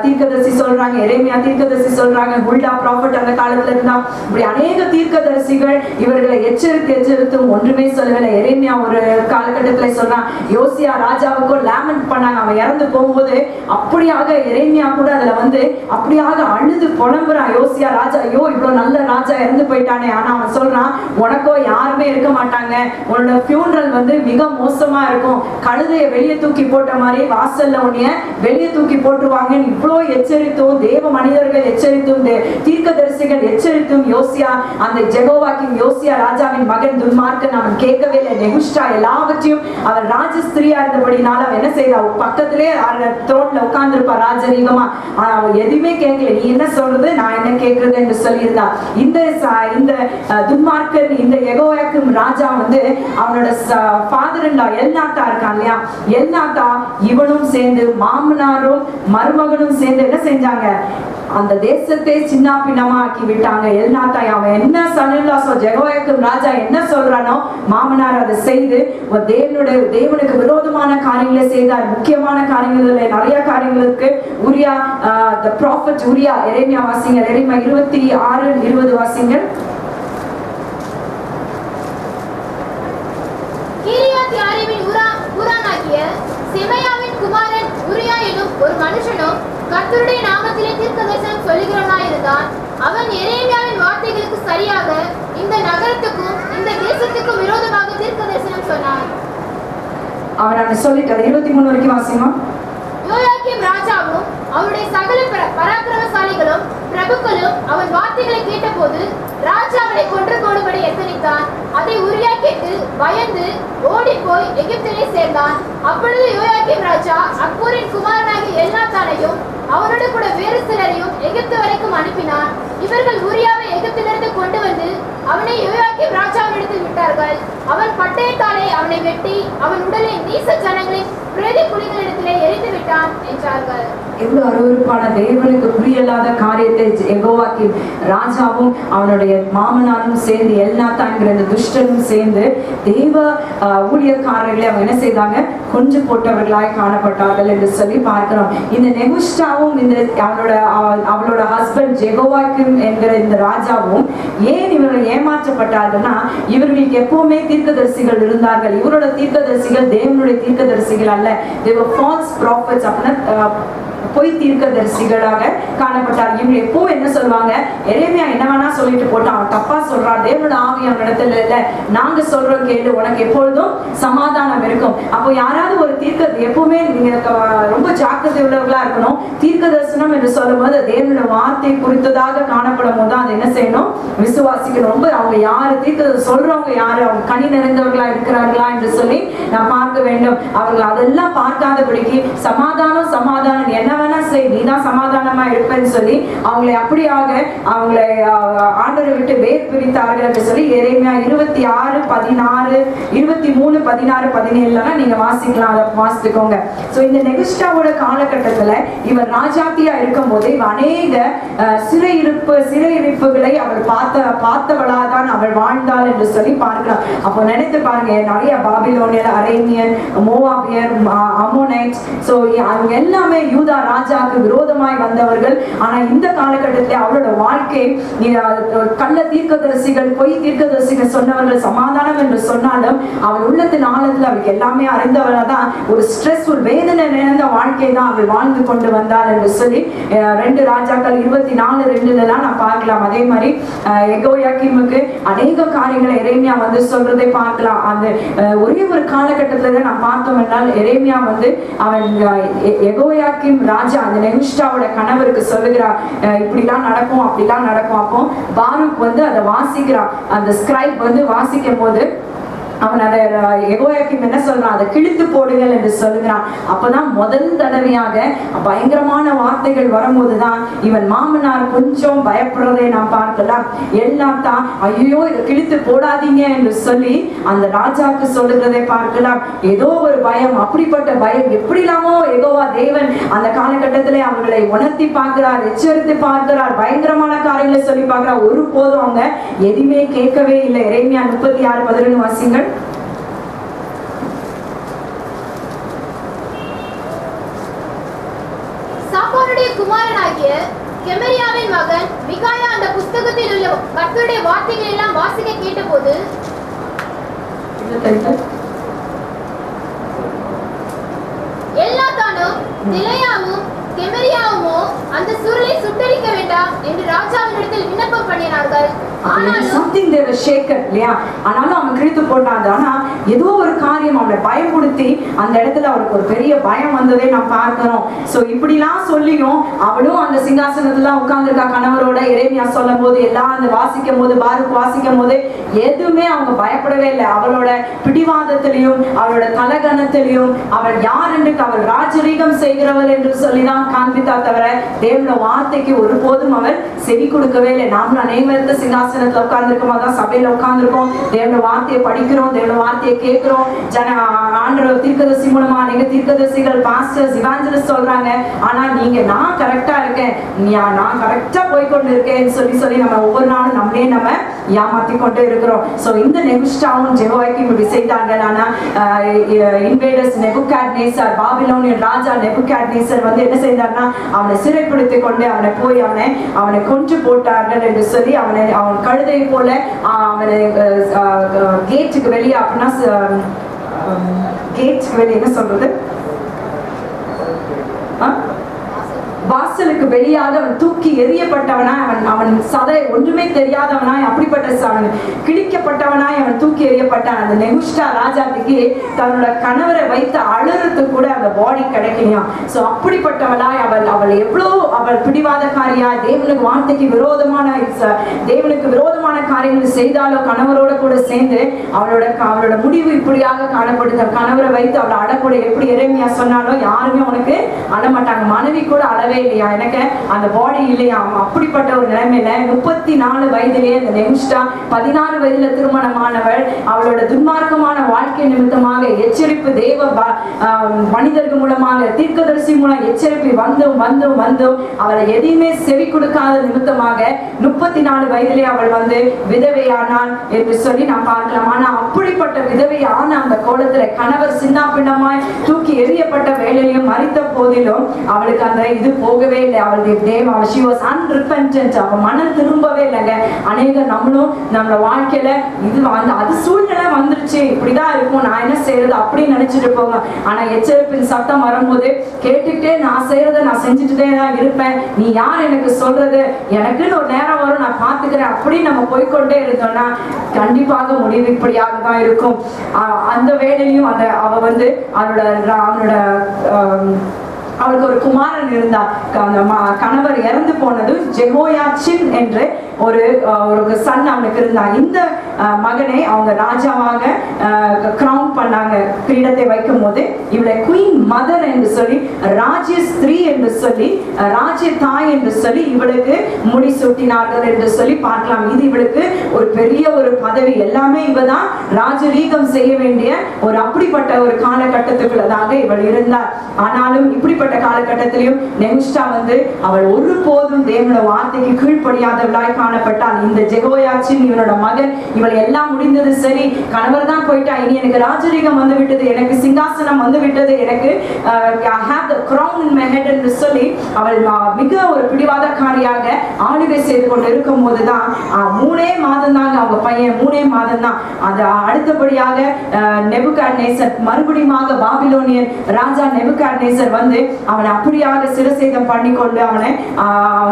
தீர்க்கதரிசி சொல்றாங்க, எரேமியா தீர்க்கதரிசி சொல்றாங்க, புல்டா ப்ராஃபட் அந்த காலத்துல இருந்தா இப்படி அநேக தீர்க்கதரிசிகள் இவர்களை எச்சரித்தும் ஒன்றுமே சொல்லவில்லை. எரேமியா ஒரு காலகட்டத்துல சொல்றான், யோசியா ராஜாவுக்கும் லேமெண்ட் பண்ணாங்க. அவன் இறந்து போகும்போது அப்படியாக எரேமியா கூட அதுல அப்படியாக அழுது புலம்புறான். யோசியா ராஜா, ஐயோ இவ்வளவு நல்ல ராஜா இறந்து போயிட்டானே. ஆனா அவன் சொல்றான், உனக்கோ யாருமே இருக்க மாட்டாங்க, உன்னோட ஃபியூனரல் மிக மோசமா இருக்கும், கழுதைய வெளியே தூக்கி போட்ட மாதிரி வாசல்ல உன்னைய வெளியே தூக்கி போட்டுருவாங்க. இவ்வளோ எச்சரித்தும் தேவ மனிதர்கள் எச்சரித்தும் தீர்க்கதரிசிகள் எச்சரித்தும் யோசியா, அந்த ஜெகோவாக்கின் யோசியா ராஜாவின் மகன் துன்மார்க்கன், அவன் கேட்கவே இல்லை. நெகுஷ்டா எல்லாவற்றையும் அவர் ராஜஸ்திரியா இருந்தபடினால அவன் என்ன செய்தா, பக்கத்திலே த்ரோட்ல உட்கார்ந்துருப்பா ராஜரீகமா. அவன் எதுவுமே கேட்கல, நீ என்ன சொல்றது நான் என்ன கேட்கறது என்று சொல்லியிருந்தா. இந்த துன்மார்க்கன், இந்த யெகோயாக்கிம் ராஜா அவனோட ஃபாதர் இன் லா எல்நாத்தா இருக்கான் இல்லையா, எல்நாத்தா இவனும் சேர்ந்து மாமனாரும் மருமகனும் சேர்ந்து என்ன செஞ்சாங்க, அந்த தேசத்தை சின்ன பின்னமா ஆக்கி விட்டாங்க. எல்நாத்தா அவன் என்ன சன்னிலாசோ ஜெகோயாக்கிம் ராஜா என்ன சொல்றானோ மாமனார் அதை செய்து தேவனுக்கு விரோதமான காரியங்களை செய்தார். முக்கியமான காரியங்கள் நிறைய காரியங்களுக்கு உரியா the prophet உரியா, எரேமியா வாசிங்க, எரேமியா 26:20 வாசிங்க. கீரியாத் யாரீமின் ஊரானாகிய செமாயாவின் குமாரன் உரியா எனும் ஒரு மனுஷனும் கர்த்தருடைய நாமத்திலே தீர்க்கதரிசனம் சொல்லுகிறவனாயிருந்தான். அவன் எரேமியாவின் வார்த்தைகளுக்கு சரியாக இந்த நகரத்துக்கும் இந்த தேசத்துக்கும் விரோதமாக தீர்க்கதரிசனம் சொன்னான். அவன் சொல்லிட்டார். 23 வரைக்கும் வாசிமா. யோயாக்கீம் ராஜாவும் அவருடைய சகல பராக்கிரமசாலிகளும் பிரபுக்களும் அவன் வார்த்தைகளை கேட்டபோது ராஜா அவனை கொன்று போடும்படி எத்தனித்தான். அதை உரியா கேட்டு பயந்து ஓடி போய் எகிப்திலே சேர்ந்தான். அப்பொழுது யோயாக்கீம் ராஜா அக்கூரின் குமாரனாகிய எல்நாத்தானையும் அவனோடு கூட வேறு சிலரையும் எகிப்து வரைக்கும் அனுப்பினான். இவர்கள் உரியாவை எகிப்திலிருந்து கொண்டு வந்து அவனை யோயாக்கீம் ராஜாவினிடத்தில் விட்டார்கள். அவன் பட்டயத்தாலே அவனை வெட்டி அவன் உடலை நீச ஜனங்களின் பிரேத குழிகளிடத்திலே எரிந்து விட்டான் என்றார்கள். எவ்வளவு அருவருப்பான தேவனுக்கு புரியலாத காரியத்தை யெகோவாக்கிம் ராஜாவும் அவனுடைய மாமனாரும் சேர்ந்து எல்நாத்தான்கிற இந்த துஷ்டனும் சேர்ந்து தேவ ஊழியக்காரர்களை அவங்க என்ன செய்தாங்க, கொன்று போட்டவர்களாய் காணப்பட்டார்கள் என்று சொல்லி பார்க்கிறோம். இந்த நெகுஷ்டாவும் இந்த அவளோட ஹஸ்பண்ட் ஜெகோவாக்கிம் என்கிற இந்த ராஜாவும் ஏன் இவர்கள் ஏமாற்றப்பட்டார்கள்னா, இவர்களுக்கு எப்பவுமே தீர்க்கதரிசிகள் இருந்தார்கள். இவரோட தீர்க்கதரிசிகள் தேவனுடைய தீர்க்கதரிசிகள் அல்ல, they were false prophets. அப்படின்னா பொய் தீர்க்கதரிசிகளாக காணப்பட்டார். இவங்க எப்பவும் என்ன சொல்லுவாங்க, எரேமியா என்ன வேணா சொல்லிட்டு போட்டான், அவன் தப்பா சொல்றான், தேவனோட ஆவி அவன் இடத்துல இல்ல, நாங்க சொல்றோம் கேளு, உனக்கு எப்பொழுதும் சமாதானம் இருக்கும். அப்போ யாராவது ஒரு எப்பவுமே நீங்க ரொம்ப ஜாக்கிரதை உள்ளவர்களா இருக்கணும். தீர்க்க தரிசனம் என்று சொல்லும் போது தேவனோட வார்த்தை குறித்ததாக காணப்படும் போது அதை என்ன செய்யணும், விசுவாசிக்கணும். ரொம்ப அவங்க யாரு தீர்க்க சொல்றவங்க யாரு, அவங்க கனி நிறைந்தவர்களா இருக்கிறார்களா என்று சொல்லி நான் பார்க்க வேண்டும். அவர்கள் அதெல்லாம் பார்க்காதபடிக்கு சமாதானம் சமாதானம் என்ன வேணா செய், நீதான் சமாதானமா இருப்பேன்னு சொல்லி அவங்களை அப்படியாக அவங்களை ஆண்டவரை விட்டு வேர் பிரித்தார்கள் என்று சொல்லி எரேமியா 26:16 23 16 17 நீங்க வாசிக்கலாம், அதை வாசித்துக்கோங்க. சோ இந்த நெகுஷ்டாவோட காலகட்டத்துல இவர் ராஜாத்தியா இருக்கும் போது அநேக சிறையிருப்புகளை அவள் பார்த்தவளாதான் அவள் வாழ்ந்தாள் என்று சொல்லி பார்க்கலாம். அப்போ நினைத்து பாருங்க, நிறைய பாபிலோனியர், அரேமியன், மோவாபியர், அமோனைட், சோ அவங்க எல்லாமே யூதா ராஜாக்கு விரோதமாய் வந்தவர்கள். ஆனா இந்த காலகட்டத்தில் அவளோட வாழ்க்கை கள்ள தீர்க்கதரிசிகள், பொய் தீர்க்கதரிசிகள் சொன்னவர்கள் சமாதானம் என்று சொன்னாலும் அவள் உள்ளத்தின் ஆழத்தில் அவளுக்கு எல்லாமே அறிந்தவளாதான் ஒரு ஸ்ட்ரெஸ்ஃபுல் வேதனை நிறைந்த வாழ்க்கை தான் அவள் வாழ்ந்து கொண்டு வந்தாள் என்று சொல்லி 2 ராஜாக்கள் 24:2 நான் பார்க்கலாம். அதே மாதிரி யெகோயாக்கீமுக்கு அநேக காரியங்களை எரேமியா சொல்றதை பார்க்கலாம். அந்த ஒரே ஒரு காலகட்டத்துல நான் பார்த்தோம் என்றால் எரேமியா அவன் யெகோயாக்கீம் ராஜா அந்த நெகுஷ்டாவோட கணவருக்கு சொல்லுகிறார், இப்படிலாம் நடக்கும் அப்படிலாம் நடக்கும். அப்போ பாரூக் அதை வாசிக்கிறான். அந்த ஸ்கிரைப் வாசிக்கும் போது அவன் அதை யெகோயாக்கீம் என்ன சொல்றான், அதை கிழித்து போடுங்கள் என்று சொல்லுகிறான். அப்பதான் முதல் தடவையாக பயங்கரமான வார்த்தைகள் வரும்போதுதான் இவன் மாமனார் கொஞ்சம் பயப்படுறதை நாம் பார்க்கலாம். எல்நாத்தான் ஐயோ இதை கிழித்து போடாதீங்க என்று சொல்லி அந்த ராஜாக்கு சொல்லுகிறதை பார்க்கலாம். ஏதோ ஒரு பயம், அப்படிப்பட்ட பயம் எப்படிலாமோ யெகோவா தேவன் அந்த காலகட்டத்திலே அவர்களை உணர்த்தி பார்க்கிறார், எச்சரித்து பார்க்கிறார், பயங்கரமான காரியங்களை சொல்லி பார்க்கிறார். ஒருபோதும் அவங்க எதுவுமே கேட்கவே இல்லை. எரேமியா 36:11 வாசிங்கள். சாப்பானுடைய குமாரனாகிய கெமரியாவின் மகன் மிகாயா அந்த புஸ்தகத்தில் உள்ள கர்த்தருடைய வார்த்தைகள் எல்லாம் வாசிக்க கேட்டபோது எல்லாத்தானும் திலையாவும் கெமரியாவுமோ அந்த சுருளை சுட்டரிக்க வேண்டாம் என்று ராஜாவினிடத்தில் விண்ணப்பம் பண்ணினார்கள். something they were shaken இல்லையா? ஆனாலும் அவன் கிழித்து போட்டான். ஆனா ஏதோ ஒரு காரியம் அவனை பயப்படுத்தி அந்த இடத்துல அவளுக்கு ஒரு பெரிய பயம் வந்ததே நாம் பார்க்கிறோம். சோ இப்படிலாம் சொல்லியும் அவளும் அந்த சிங்காசனத்துல உட்கார்ந்துருக்கா கணவரோட. எரேமியா சொல்லும் போது எல்லாம் அந்த வாசிக்கும் போது பாருக் வாசிக்கும் போது எதுவுமே அவங்க பயப்படவே இல்லை. அவளோட பிடிவாதத்திலையும் அவளோட தலகணத்திலையும் அவள் யார் என்று அவள் ராஜரீகம் செய்கிறவள் என்று சொல்லிதான் காண்பித்தா தவிர தேவனுடைய வார்த்தைக்கு ஒருபோதும் அவள் செவி கொடுக்கவே இல்லை. நாமளும் அனைவரத்த சிங்காசனத்துல உட்கார்ந்துருக்கோம், அதான் சபையில உட்கார்ந்துருக்கோம், தேவனுடைய வார்த்தையை படிக்கிறோம், தேவனுடைய வார்த்தையை கேட்கிறோம். ஆண்டவர் தீர்க்கதரிசி மூலமா நீங்க தீர்க்கதரிசிகள் பாஸ்டர்ஸ் இவாஞ்சலிஸ்ட் சொல்றாங்க. ஆனா நீங்க நான் கரெக்டா இருக்கேன், நான் கரெக்டா போய்கொண்டு இருக்கேன்னு சொல்லி நம்ம ஒவ்வொரு நாளும் நம்மளே நம்ம ஏமாத்தி கொண்டே இருக்கிறோம். சோ இந்த நெகுஷ்டாவும் ஜெகோயாக்கீம் இப்படி செய்தாங்க. ஆனா இன்வேடர்ஸ் நெபுகாத்நேசர் பாபிலோனியன் ராஜா நெபுகாத்நேசர் வந்து என்ன செய்தார்னா அவனை சிறைப்படுத்தி கொண்டு அவனை போய் அவனை கொன்று போட்டார்கள் என்று சொல்லி அவன் கழுதை போல அவனை கேட்டுக்கு வெளியே அப்படின்னா கேட்டுக்கு வெளியே என்ன சொல்றது வாசலுக்கு வெளியாக அவன் தூக்கி எறியப்பட்டவனாய் அவன் சதை ஒன்றுமே தெரியாதவனாய் அப்படிப்பட்ட கிழிக்கப்பட்டவனாய் அவன் தூக்கி எறியப்பட்டான். அந்த நெகுஷ்டா ராஜாத்துக்கு தன்னோட கணவரை வைத்து அழுறதுக்கு கூட அந்த பாடி கிடைக்கலையாம். சோ அப்படிப்பட்டவளாய் அவள் எவ்வளோ அவள் பிடிவாதக்காரியா தேவனுக்கு வார்த்தைக்கு தேவனுக்கு விரோதமான காரியங்கள் செய்தாலோ கணவரோட கூட சேர்ந்து அவளோட முடிவு இப்படியாக காணப்படுது. கணவரை வைத்து அவளை அடக்கூட எப்படி எரேமியா சொன்னாலும் யாருமே உனக்கு அழமாட்டாங்க, மனைவி கூட அழவே இல்லையா, எனக்கு அந்த பாடி இல்லையா. அப்படிப்பட்ட ஒரு நிலைமையில 34 வயதிலேயே அந்த நெகுஷ்டா 16 வயதுல திருமணமானவள் அவளோட துன்மார்க்கமான வாழ்க்கை நிமித்தமாக எச்சரிப்பு தேவ மனிதர்கள் மூலமாக தீர்க்கதரிசி மூலம் எச்சரிப்பு வந்தும் அவளை எதையுமே செவி கொடுக்காத நிமித்தமாக 34 வயதிலே அவள் வந்து விதவையானாள் என்று சொல்லி நாம் பார்க்கலாம். ஆனா அப்படிப்பட்ட விதவையான அந்த கோலத்துல கணவர் சின்ன பின்னமாய் தூக்கி எறியப்பட்ட வேலையிலும் மறித்த போதிலும் அவளுக்கு அந்த இது போகவே இல்லை. அவளுடைய தேவ she was unrepentant. அவ மனம் திரும்பவே இல்லைங்க. அநேக நம்மளும் நம்மளோட வாழ்க்கையில இது அது சூழ்நிலை வந்துருச்சு, இப்படிதான் இருக்கும், நான் என்ன செய்யறது அப்படின்னு நினைச்சிட்டு போங்க. ஆனா எச்சரிப்பின் சத்தம் வரும்போது கேட்டுக்கிட்டே நான் செய்யறத நான் செஞ்சுட்டுதே தான் இருப்பேன், நீ யார் எனக்கு சொல்றது, எனக்குன்னு ஒரு நேரம் வரும் நான் பாத்துக்கிறேன் அப்படின்னு நம்ம போய்கொண்டே இருந்தோம்னா கண்டிப்பாக முடிவு இப்படியாக தான் இருக்கும். அந்த வேலையிலையும் அவ வந்து அவளுக்கு ஒரு குமாரன் இருந்தார். கணவர் இறந்து போனது ஜெகோயாச்சின் என்று ஒரு சன் அவனுக்கு இருந்தார். இந்த மகனை அவங்க ராஜாவாக கிரவுன் பண்ணாங்க, கிரீடத்தை வைக்கும் போது இவளை குயின் மதர் என்று சொல்லி ராஜ்ய ஸ்திரீ என்று சொல்லி ராஜ்ய தாய் என்று சொல்லி இவளுக்கு முடி சூட்டினார்கள் என்று சொல்லி பார்க்கலாம். இது இவளுக்கு ஒரு பெரிய ஒரு பதவி, எல்லாமே இவதான் ராஜரீகம் செய்ய வேண்டிய ஒரு அப்படிப்பட்ட ஒரு காலகட்டத்துக்குள்ளதாக இவள் இருந்தார். ஆனாலும் இப்படிப்பட்ட காலகட்டத்திலும் நெகுஷ்டா வந்து அவள் ஒருபோதும் தேவனுடைய வார்த்தைக்கு கீழ்ப்படியாதவளாய் காணப்பட்டாள். இந்த ஜெகோயாச்சின் இவனோட மகன், இவள் எல்லாம் முடிந்தது சரி, கணவர் தான் போயிட்டா, இனி எனக்கு ராஜரீகம் வந்து விட்டது, எனக்கு சிங்காசனம் வந்து விட்டது, எனக்கு I have the crown in my head என்று சொல்லி அவள் மிக ஒரு பிடிவாதக்காரியாக ஆளுகை செய்து கொண்டு இருக்கும் போதுதான் 3 மாதம் தாங்க அவங்க பையன் 3 மாதம் தான். அது அடுத்தபடியாக நெபுகாத்நேசர் மறுபடியும் பாபிலோனியன் ராஜா நெபுகாத்நேசர் வந்து அவனை அப்படியாக சிரசேதம் பண்ணி கொண்டு அவனை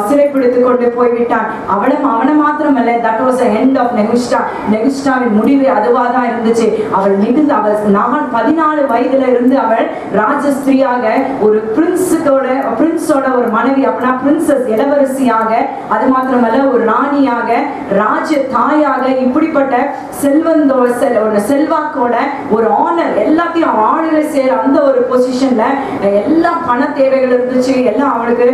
சிறைப்பிடித்துக் கொண்டு போய்விட்டான். அவனை மாத்திரமல்ல, that was the end of நெகுஷ்டாவின் முடிவு அதுவாதான் இருந்துச்சு. அவள் மிகுந்த அவள் 14 வயதுல இருந்து அவள் ராஜஸ்திரியாக ஒரு பிரின்ஸோட ஒரு மனைவி, அப்படின்னா பிரின்சஸ் இளவரசியாக, அது மாத்திரமல்ல ஒரு ராணியாக, ராஜ தாயாக, இப்படிப்பட்ட செல்வாக்கோட ஒரு ஆனர் எல்லாத்தையும் ஆளுகை செய்யற அந்த ஒரு பொசிஷன்ல எல்லாம் பண தேவைகள் இருந்துச்சு, எல்லாம் அவளுக்கு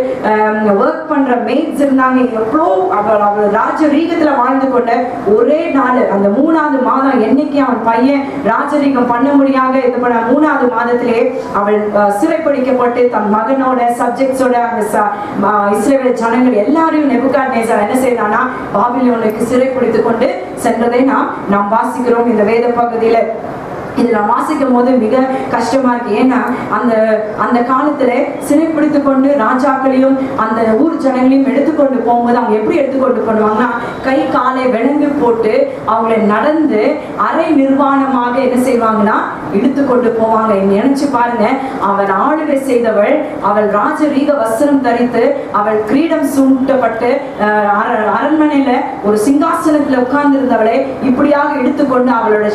ஒர்க் பண்ற மெய்ட்ஸ் இருந்தாங்க. எவ்வளோ அவள் ராஜரீகத்துல வாழ்ந்து கொண்ட ஒரே நாள் அந்த 3வது மாதம் என்னைக்கு அவன் பையன் ராஜரீகம் பண்ண முடியாத இது பண்ண 3வது மாதத்திலே அவள் சிறைப்பிடிக்கப்பட்டு தன் மகனோட சப்ஜெக்ட்ஸோட இஸ்ரவேல் ஜனங்கள் எல்லாரையும் நெபுகாத்நேசர் என்ன செய்தானா பாபிலோனுக்கு சிறைப்பிடித்துக் கொண்டு சென்றதை நாம் வாசிக்கிறோம் இந்த வேத பகுதியில. இதை நான் வாசிக்கும் போது மிக கஷ்டமா இருக்கு. ஏன்னா அந்த காலத்துல சிறைப்பிடித்து கொண்டு ராஜாக்களையும் அந்த ஊர் ஜனங்களையும் எடுத்துக்கொண்டு போகும்போது அவங்க எப்படி எடுத்துக்கொண்டு போடுவாங்கன்னா, கை காலை விலங்கு போட்டு அவங்களை நடந்து அரை நிர்வாணமாக என்ன செய்வாங்கன்னா இழுத்து கொண்டு போவாங்க. நினைச்சு பாருங்க, அவன் ஆளுகை செய்தவள், அவள் ராஜரீக வஸ்திரம் தரித்து, அவள் கிரீடம் சூட்டப்பட்டு அரண்மனையில ஒரு சிங்காசனத்துல உட்கார்ந்து இருந்தவளை இப்படியாக எடுத்துக்கொண்டு அவளோட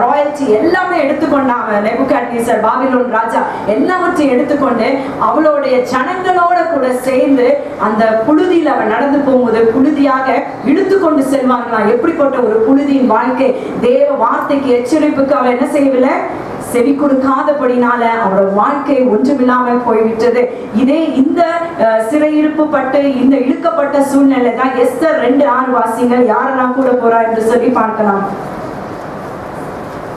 ராயல்டி எல்லாமே எடுத்துக்கொண்டான். நெபுகாட்நேசர் பாபிலோன் ராஜா எல்லாவற்றையும் எடுத்துக்கொண்டு அவளுடைய ஜனங்களோட கூட சேர்ந்து அந்த புழுதியில் அவன் நடந்து போகும்போது புழுதியாக இழுத்து கொண்டு செல்வாங்களாம். எப்படிப்பட்ட ஒரு புழுதியின் வாழ்க்கை! தேவ வார்த்தைக்கு எச்சரிப்புக்கு அவன் என்ன செய்யவில்லை, செவி கொடுக்காதபடினால அவரோட வாழ்க்கை ஒன்றுமில்லாமல் போய்விட்டது. இதே இந்த சிறையிருப்பு பட்டு இந்த இழுக்கப்பட்ட சூழ்நிலை தான் எஸ்தர் 2:6 வாசிங்கள். யாரெல்லாம் கூட போறா என்று சொல்லி பார்க்கலாம்.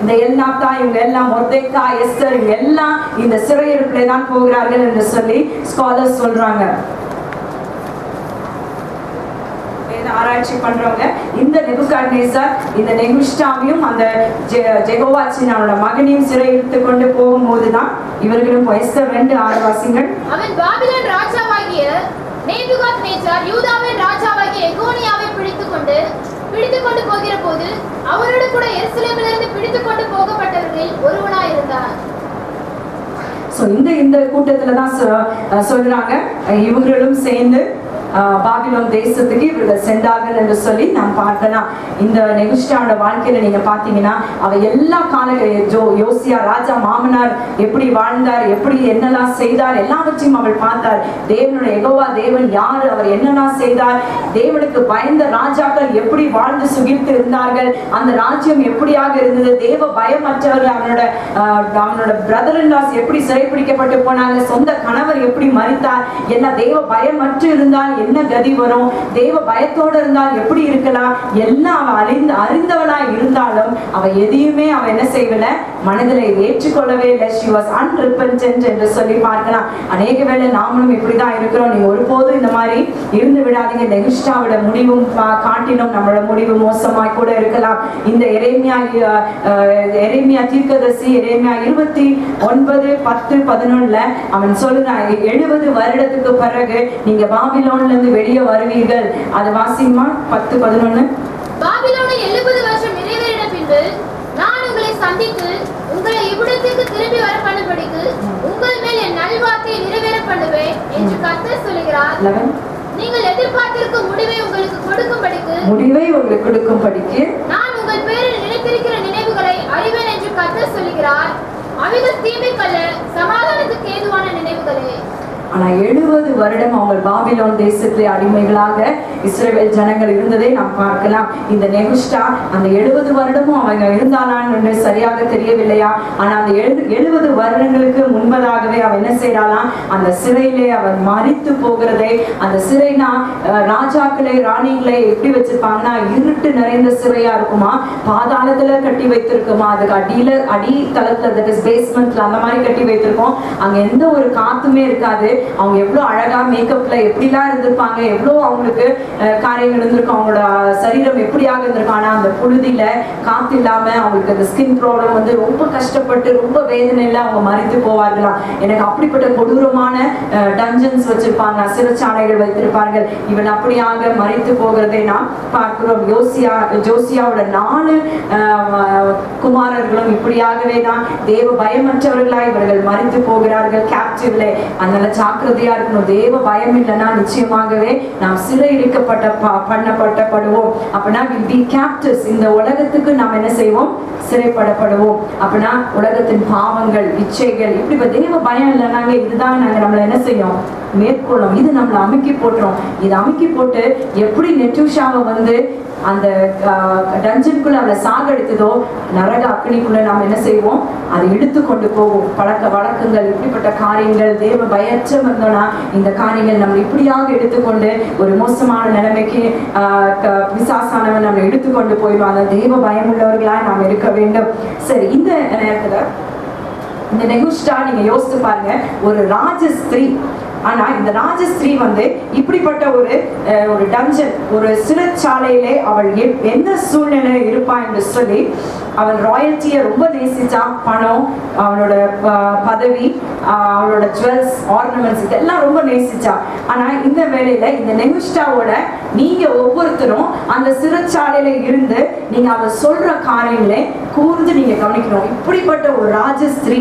இந்த எல்நாத்தா இவங்க எல்லாம், மொர்தெக்கா, எஸ்தர் இவங்க எல்லாம் இந்த சிறையிருப்பிலே தான் போகிறார்கள் என்று சொல்லி ஸ்காலர்ஸ் சொல்றாங்க. ஆராய்ச்சி பண்றவங்க இந்த நெபுகாட்நேசர் இந்த நெகுஷ்டாவையும் அந்த ஜெகோவாச்சின் அவனோட மகனையும் சிறை இழுத்து கொண்டு போகும்போதுதான் இவர்களும் எஸ்தர் 2:6 வாசிங்கள். அவன் பாபிலோன் ராஜாவாகிய நேபுகாத்நேச்சார் யூதாவின் ராஜாவாகிய எகோனியாவை பிடித்துக்கொண்டு போகிற போது அவரோடு கூட எருசலேமிலிருந்து பிடித்துக்கொண்டு போகப்பட்டவர்களில் ஒருவனாய் இருந்தார். இந்த கூட்டத்துலதான் சொல்றாங்க, இவங்களும் சேர்ந்து பாபிலோன் தேசத்துக்கு இவர்கள் சென்றார்கள் என்று சொல்லி நாம் பார்க்கலாம். இந்த நெகுஷ்டாவோட வாழ்க்கையில நீங்க பாத்தீங்கன்னா அவ எல்லா யோசியா ராஜா மாமனார் எப்படி வாழ்ந்தார், எப்படி என்னெல்லாம் செய்தார், எல்லாவற்றையும் அவள் பார்த்தார். தேவனுடைய யெகோவா தேவன் யாரு, அவர் என்னெல்லாம் செய்தார், தேவனுக்கு பயந்த ராஜாக்கள் எப்படி வாழ்ந்து சுகித்து இருந்தார்கள், அந்த ராஜ்யம் எப்படியாக இருந்தது, தேவ பயமற்றவர்கள், அவனோட பிரதர் இன் லாஸ் எப்படி சிறைப்பிடிக்கப்பட்டு போனாங்க, சொந்த கணவர் எப்படி மரித்தார், என்ன தேவ பயமற்று இருந்தால் என்ன கதி வரும், தேவ பயத்தோடு இருந்தால் எப்படி இருக்கலாம், எல்லாம் அவ அறிந்தவளா இருந்தாலும் அவ எதையுமே அவ என்ன செய்யல, மனதில் ஏற்றுக்கொள்ளவே இல்லை. she was unrepentant என்று சொல்லி பார்க்கலாம். அநேக வேளை நாமளும் இப்படிதான் இருக்கிறோம். நீங்க ஒருபோதும் இந்த மாதிரி இருந்து விடாதீங்க. நெகுஷ்டாவோட முடிவும் காட்டிலும் நம்மளோட முடிவு மோசமாய் கூட இருக்கலாம். இந்த எரேமியா தீர்க்கதரிசி எரேமியா 29:10-11 அவன் சொல்லுறான், 70 வருடத்துக்கு பிறகு நீங்க பாபிலோன்ல இருந்து வெளியே வருவீர்கள். அது வாசிமா 10:11. பாபிலோனில் 70 வருஷம் நிறைவேறின பின்பு நான் உங்களை சந்தித்து உங்களை இவ்விடத்திற்கு திரும்பி வர பண்ணும்படிக்கு உங்கள் மேல் என் நல்வார்த்தையை நிறைவேற பண்ணுவேன் என்று கர்த்தர் சொல்கிறார். நீங்கள் எதிர்பார்த்திருக்கும் முடிவை உங்களுக்கு கொடுக்கும்படிக்கு நான் உங்கள் பேரில் நினைத்திருக்கிற நினைவுகளை அறிவேன் என்று கர்த்தர் சொல்கிறார். அவைகள் தீமைக்கல்ல, சமாதானத்துக்கு ஏதுவான நினைவுகளே. ஆனா 70 வருடம் அவங்க பாபிலோன் தேசத்திலே அடிமைகளாக இஸ்ரவேல் ஜனங்கள் இருந்ததை நாம் பார்க்கலாம். இந்த நெகுஷ்டா அந்த 70 வருடமும் அவங்க இருந்தாளான்னு சரியாக தெரியவில்லையா. ஆனா அந்த 70 வருடங்களுக்கு முன்பதாகவே அவன் என்ன செய்யறாளாம், அந்த சிறையிலே அவன் மரித்து போகிறதை, அந்த சிறைனா ராஜாக்களை ராணிகளை எப்படி வச்சிருப்பாங்கன்னா இருட்டு நிறைந்த சிறையா இருக்குமா, பாதாளத்துல கட்டி வைத்திருக்குமா, அதுக்கு அடித்தளத்துல பேஸ்மெண்ட்ல அந்த மாதிரி கட்டி வைத்திருக்கோம். அங்க எந்த ஒரு காத்துமே இருக்காது. அவங்க எவ்வளவு அழகா மேக்கப்ல எப்படிலாம் இருந்திருப்பாங்க, எவ்வளவு அவங்களுக்கு காரியங்கள் இருந்திருக்கும், அவங்களோட சரீரம் எப்படியாக இருந்திருக்கும். ஆனா அந்த புழுதியில காத்து இல்லாம அவங்களுக்கு அந்த ஸ்கின் ப்ராப்ளம் வந்து ரொம்ப கஷ்டப்பட்டு ரொம்ப வேதனையில அவங்க மரித்து போவார்களாம். எனக்கு அப்படிப்பட்ட கொடூரமான டஞ்சன்ஸ் வச்சிருப்பாங்க, சிறைச்சாலைகள் வைத்திருப்பார்கள். இவன் அப்படியாக மரித்து போகிறதை நாம் பார்க்கிறோம். ஜோசியாவோட 4 குமாரர்களும் இப்படியாகவே தான் தேவ பயமற்றவர்களா இவர்கள் மரித்து போகிறார்கள் கேப்டிவ்ல. அதனால ஜாக்கிரதையா இருக்கணும். தேவ பயம் இல்லைன்னா நிச்சயமாகவே நாம் சிறை பண்ணப்படுவோம். அப்படின்னா இந்த உலகத்துக்கு நாம் என்ன செய்வோம், சிறைப்படப்படுவோம். அப்படின்னா உலகத்தின் பாவங்கள், இச்சைகள், இப்படி தேவ பயம் இல்லைனாங்க இதுதான் நாங்க நம்மள என்ன செய்யும், மேற்கொள்ளும். இது நம்மளை அமுக்கி போட்டுரும். இது அமுக்கி போட்டு எப்படி நெட்டூஷாவை வந்து அந்த டஞ்சனுக்குள்ள அவளை சாகடித்ததோ நரக அக்னிக்குள்ள நாம் என்ன செய்வோம், அதை இழுத்து கொண்டு போவோம். பழக்க வழக்கங்கள், இப்படிப்பட்ட காரியங்கள், தேவ பயச்சம் இருந்தோம்னா இந்த காரியங்கள் நம்ம இப்படியாக எடுத்துக்கொண்டு ஒரு மோசமான நிலைமைக்கு பிசாசானவன் நம்ம எடுத்துக்கொண்டு போயிடுவாங்க. தேவ பயம் உள்ளவர்களாக நாம் இருக்க வேண்டும். சரி, இந்த நேரத்துல இந்த நெகுஷ்டா நீங்க யோசித்து பாருங்க, ஒரு ராஜஸ்திரீ ஆனா இந்த ராஜஸ்திரீ வந்து இப்படிப்பட்ட ஒரு டஞ்சன், ஒரு சிறைச்சாலையிலே அவள் என்ன சூழ்நிலை இருப்பா என்று சொல்லி அவள் ராயல்ட்டியை ரொம்ப நேசிச்சா. பணம், அவளோட பதவி, அவளோட ஜுவல்ஸ், ஆர்னமெண்ட்ஸ் இதெல்லாம் ரொம்ப நேசிச்சா. ஆனா இந்த வேலையில இந்த நெகுஷ்டாவோட நீங்க ஒவ்வொருத்தரும் அந்த சிறைச்சாலையில இருந்து நீங்க அவள் சொல்ற காரியங்களே கூர்ந்து நீங்க கவனிக்கணும். இப்படிப்பட்ட ஒரு ராஜஸ்திரீ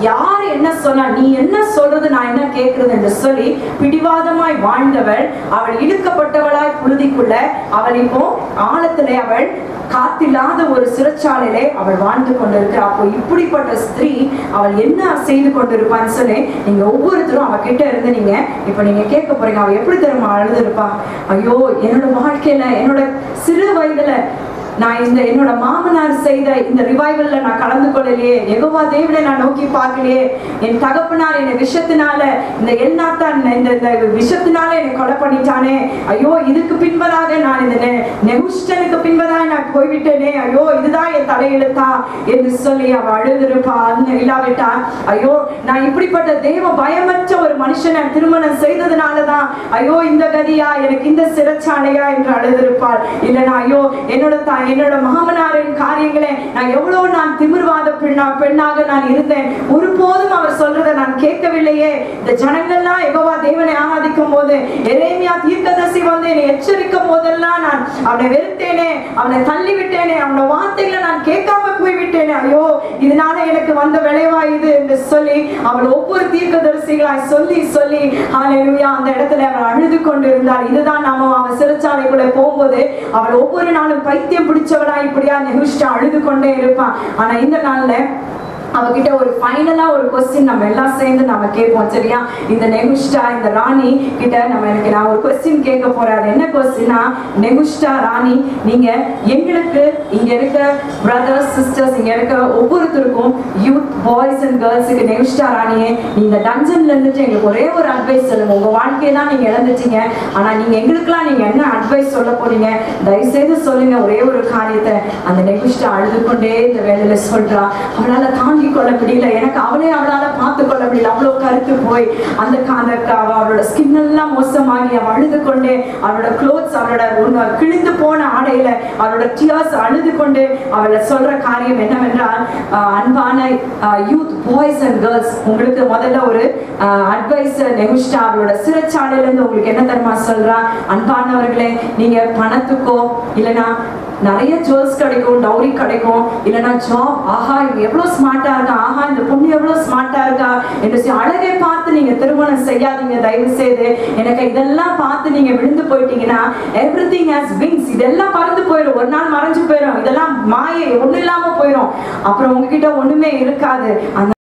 யார் என்ன சொன்னா, நீ என்ன சொல்றது நான் என்ன கேட்கறது என்று சொல்லி பிடிவாதமாய் வாழ்ந்தவள், அவள் இழுக்கப்பட்டவளாய் புழுதிக்குள்ள, அவள் இப்போ ஆழத்திலே அவள் காத்தில்லாத ஒரு சிறைச்சாலையிலே அவள் வாழ்ந்து கொண்டிருக்கிறாள். அப்போ இப்படிப்பட்ட ஸ்திரீ அவள் என்ன செய்து கொண்டிருப்பான்னு சொல்லி நீங்க ஒவ்வொருத்தரும் அவ கிட்ட இருந்து நீங்க இப்ப நீங்க கேட்க போறீங்க. அவ எப்படி தெரியுமா அழுதுருப்பா? ஐயோ, என்னோட வாழ்க்கையில என்னோட சிறு வயதுல நான் என்னோட மாமனார் செய்த இந்த ரிவைவல்ல நான் கலந்து கொள்ளலையே, யெகோவா தேவனை நான் நோக்கி பார்க்கலையே, என் தகப்பனார் என்னை விஷத்தினால இந்த எல்நாத்தான் இந்த விஷத்தினால என்னை கொலை பண்ணிட்டானே, ஐயோ இதுக்கு பின்பதாக நான் இந்த நெகுஷ்டனுக்கு பின்பதாக நான் போய்விட்டேனே, ஐயோ இதுதான் என் தலையெழுத்தா என்று சொல்லி அவ அழுதிருப்பா. இல்லாவிட்டா ஐயோ நான் இப்படிப்பட்ட தேவ பயமற்ற ஒரு மனுஷனை திருமணம் செய்ததுனாலதான் ஐயோ இந்த கதியா, எனக்கு இந்த சிறைச்சாலையா என்று அழுதிருப்பாள். இல்லைன்னா ஐயோ என்னோட மாமனாரின் காரியங்களே நான் எவ்வளவு நான் திமிர்வாத பெண்ணாக நான் இருந்தேன், ஒருபோதும் அவர் சொல்றதை நான் கேட்கவில்லையே. இந்த ஜனங்கள்லாம் யெகோவா தேவனை ஆராதிக்கும் போது, எரேமியா தீர்க்கதரிசி வந்து என்னை எச்சரிக்கும் போதெல்லாம் நான் அவனை வெறுத்தேனே, அவனை தள்ளி விட்டேனே, அவனோட வார்த்தைகளை நான் கேட்காம போய்விட்டேனே, ஐயோ இதனால எனக்கு வந்த விளைவா இது என்று சொல்லி அவள் ஒவ்வொரு தீர்க்கதரிசிகளாய் சொல்லி சொல்லி ஹல்லேலூயா அந்த இடத்துல அவள் அழுது கொண்டிருந்தாள். இதுதான் நாம அவள் சிறைச்சாலைக்குள்ள போகும்போது அவள் ஒவ்வொரு நாளும் பைத்தியம் பிடிச்சவளா இப்படியா நெகுஷ்டா அழுது கொண்டே இருப்பான். ஆனா இந்த நாள்ல அவகிட்ட ஒரு ஃபைனலா ஒரு கொஸ்டின் நம்ம எல்லாம் சேர்ந்து நம்ம கேட்போம். சரியா? இந்த நெகுஷ்டா, இந்த ராணி கிட்ட நான் ஒரு கொஸ்டின் கேட்க போறேன். என்ன கொஸ்டினா, நெகுஷ்டா ராணி, நீங்க எங்களுக்கு இங்க இருக்க பிரதர்ஸ் சிஸ்டர்ஸ், இங்க இருக்க ஒவ்வொருத்தருக்கும் யூத் பாய்ஸ் அண்ட் கேர்ள்ஸுக்கு நெகுஷ்டா ராணியே, நீங்க டஞ்சன்ல இருந்துட்டு எங்களுக்கு ஒரே ஒரு அட்வைஸ் சொல்லுங்க. உங்க வாழ்க்கையை தான் நீங்க இழந்துட்டீங்க, ஆனா நீங்க எங்களுக்குலாம் நீங்க என்ன அட்வைஸ் சொல்ல போறீங்க, தயவுசெய்து சொல்லுங்க ஒரே ஒரு காரியத்தை. அந்த நெகுஷ்டா அழுது கொண்டே இந்த வேலையில சொல்றா. அவளால தாங்கி கொள்ள முடியல, எனக்கு அவளால பார்த்து கொள்ள முடியல, அவ்வளவு கருத்து போய் அந்த அவளோட ஸ்கின் எல்லாம் மோசமாகி அவள் அழுது கொண்டே, அவளோட க்ளோத்ஸ், அவளோட கிழிந்து போன ஆடையில அவளோட டியர்ஸ் அழுது கொண்டு அவளை சொல்ற காரியம் என்னவென்றால், அன்பான யூத் பாய்ஸ் அண்ட் கேர்ள்ஸ், உங்களுக்கு முதல்ல ஒரு அட்வைஸ் நெகுஷ்டா அவளோட சிறைச்சாலையில இருந்து உங்களுக்கு என்ன தெரியுமா சொல்றா? அன்பானவர்களே, நீங்க பணத்துக்கோ இல்லைன்னா நிறைய ஜுவல்ஸ் கிடைக்கும், டவுரி கிடைக்கும், இல்லைன்னா ஜாப், ஆஹா இவங்க எவ்வளவு ஸ்மார்ட்டா இருக்கா, ஆஹா இந்த பொண்ணு எவ்வளவு ஸ்மார்ட்டா இருக்கா என்று அழகை பார்த்து நீங்க திருமணம் செய்யாதீங்க தயவு செய்து. எனக்கு இதெல்லாம் பார்த்து நீங்க விழுந்து போயிட்டீங்கன்னா எவ்ரிதிங் ஹஸ் விங்ஸ், இதெல்லாம் பறந்து போயிடும், ஒரு நாள் மறைஞ்சு போயிடும், இதெல்லாம் மாயை, ஒண்ணு இல்லாம போயிடும், அப்புறம் உங்ககிட்ட ஒண்ணுமே இருக்காது. அந்த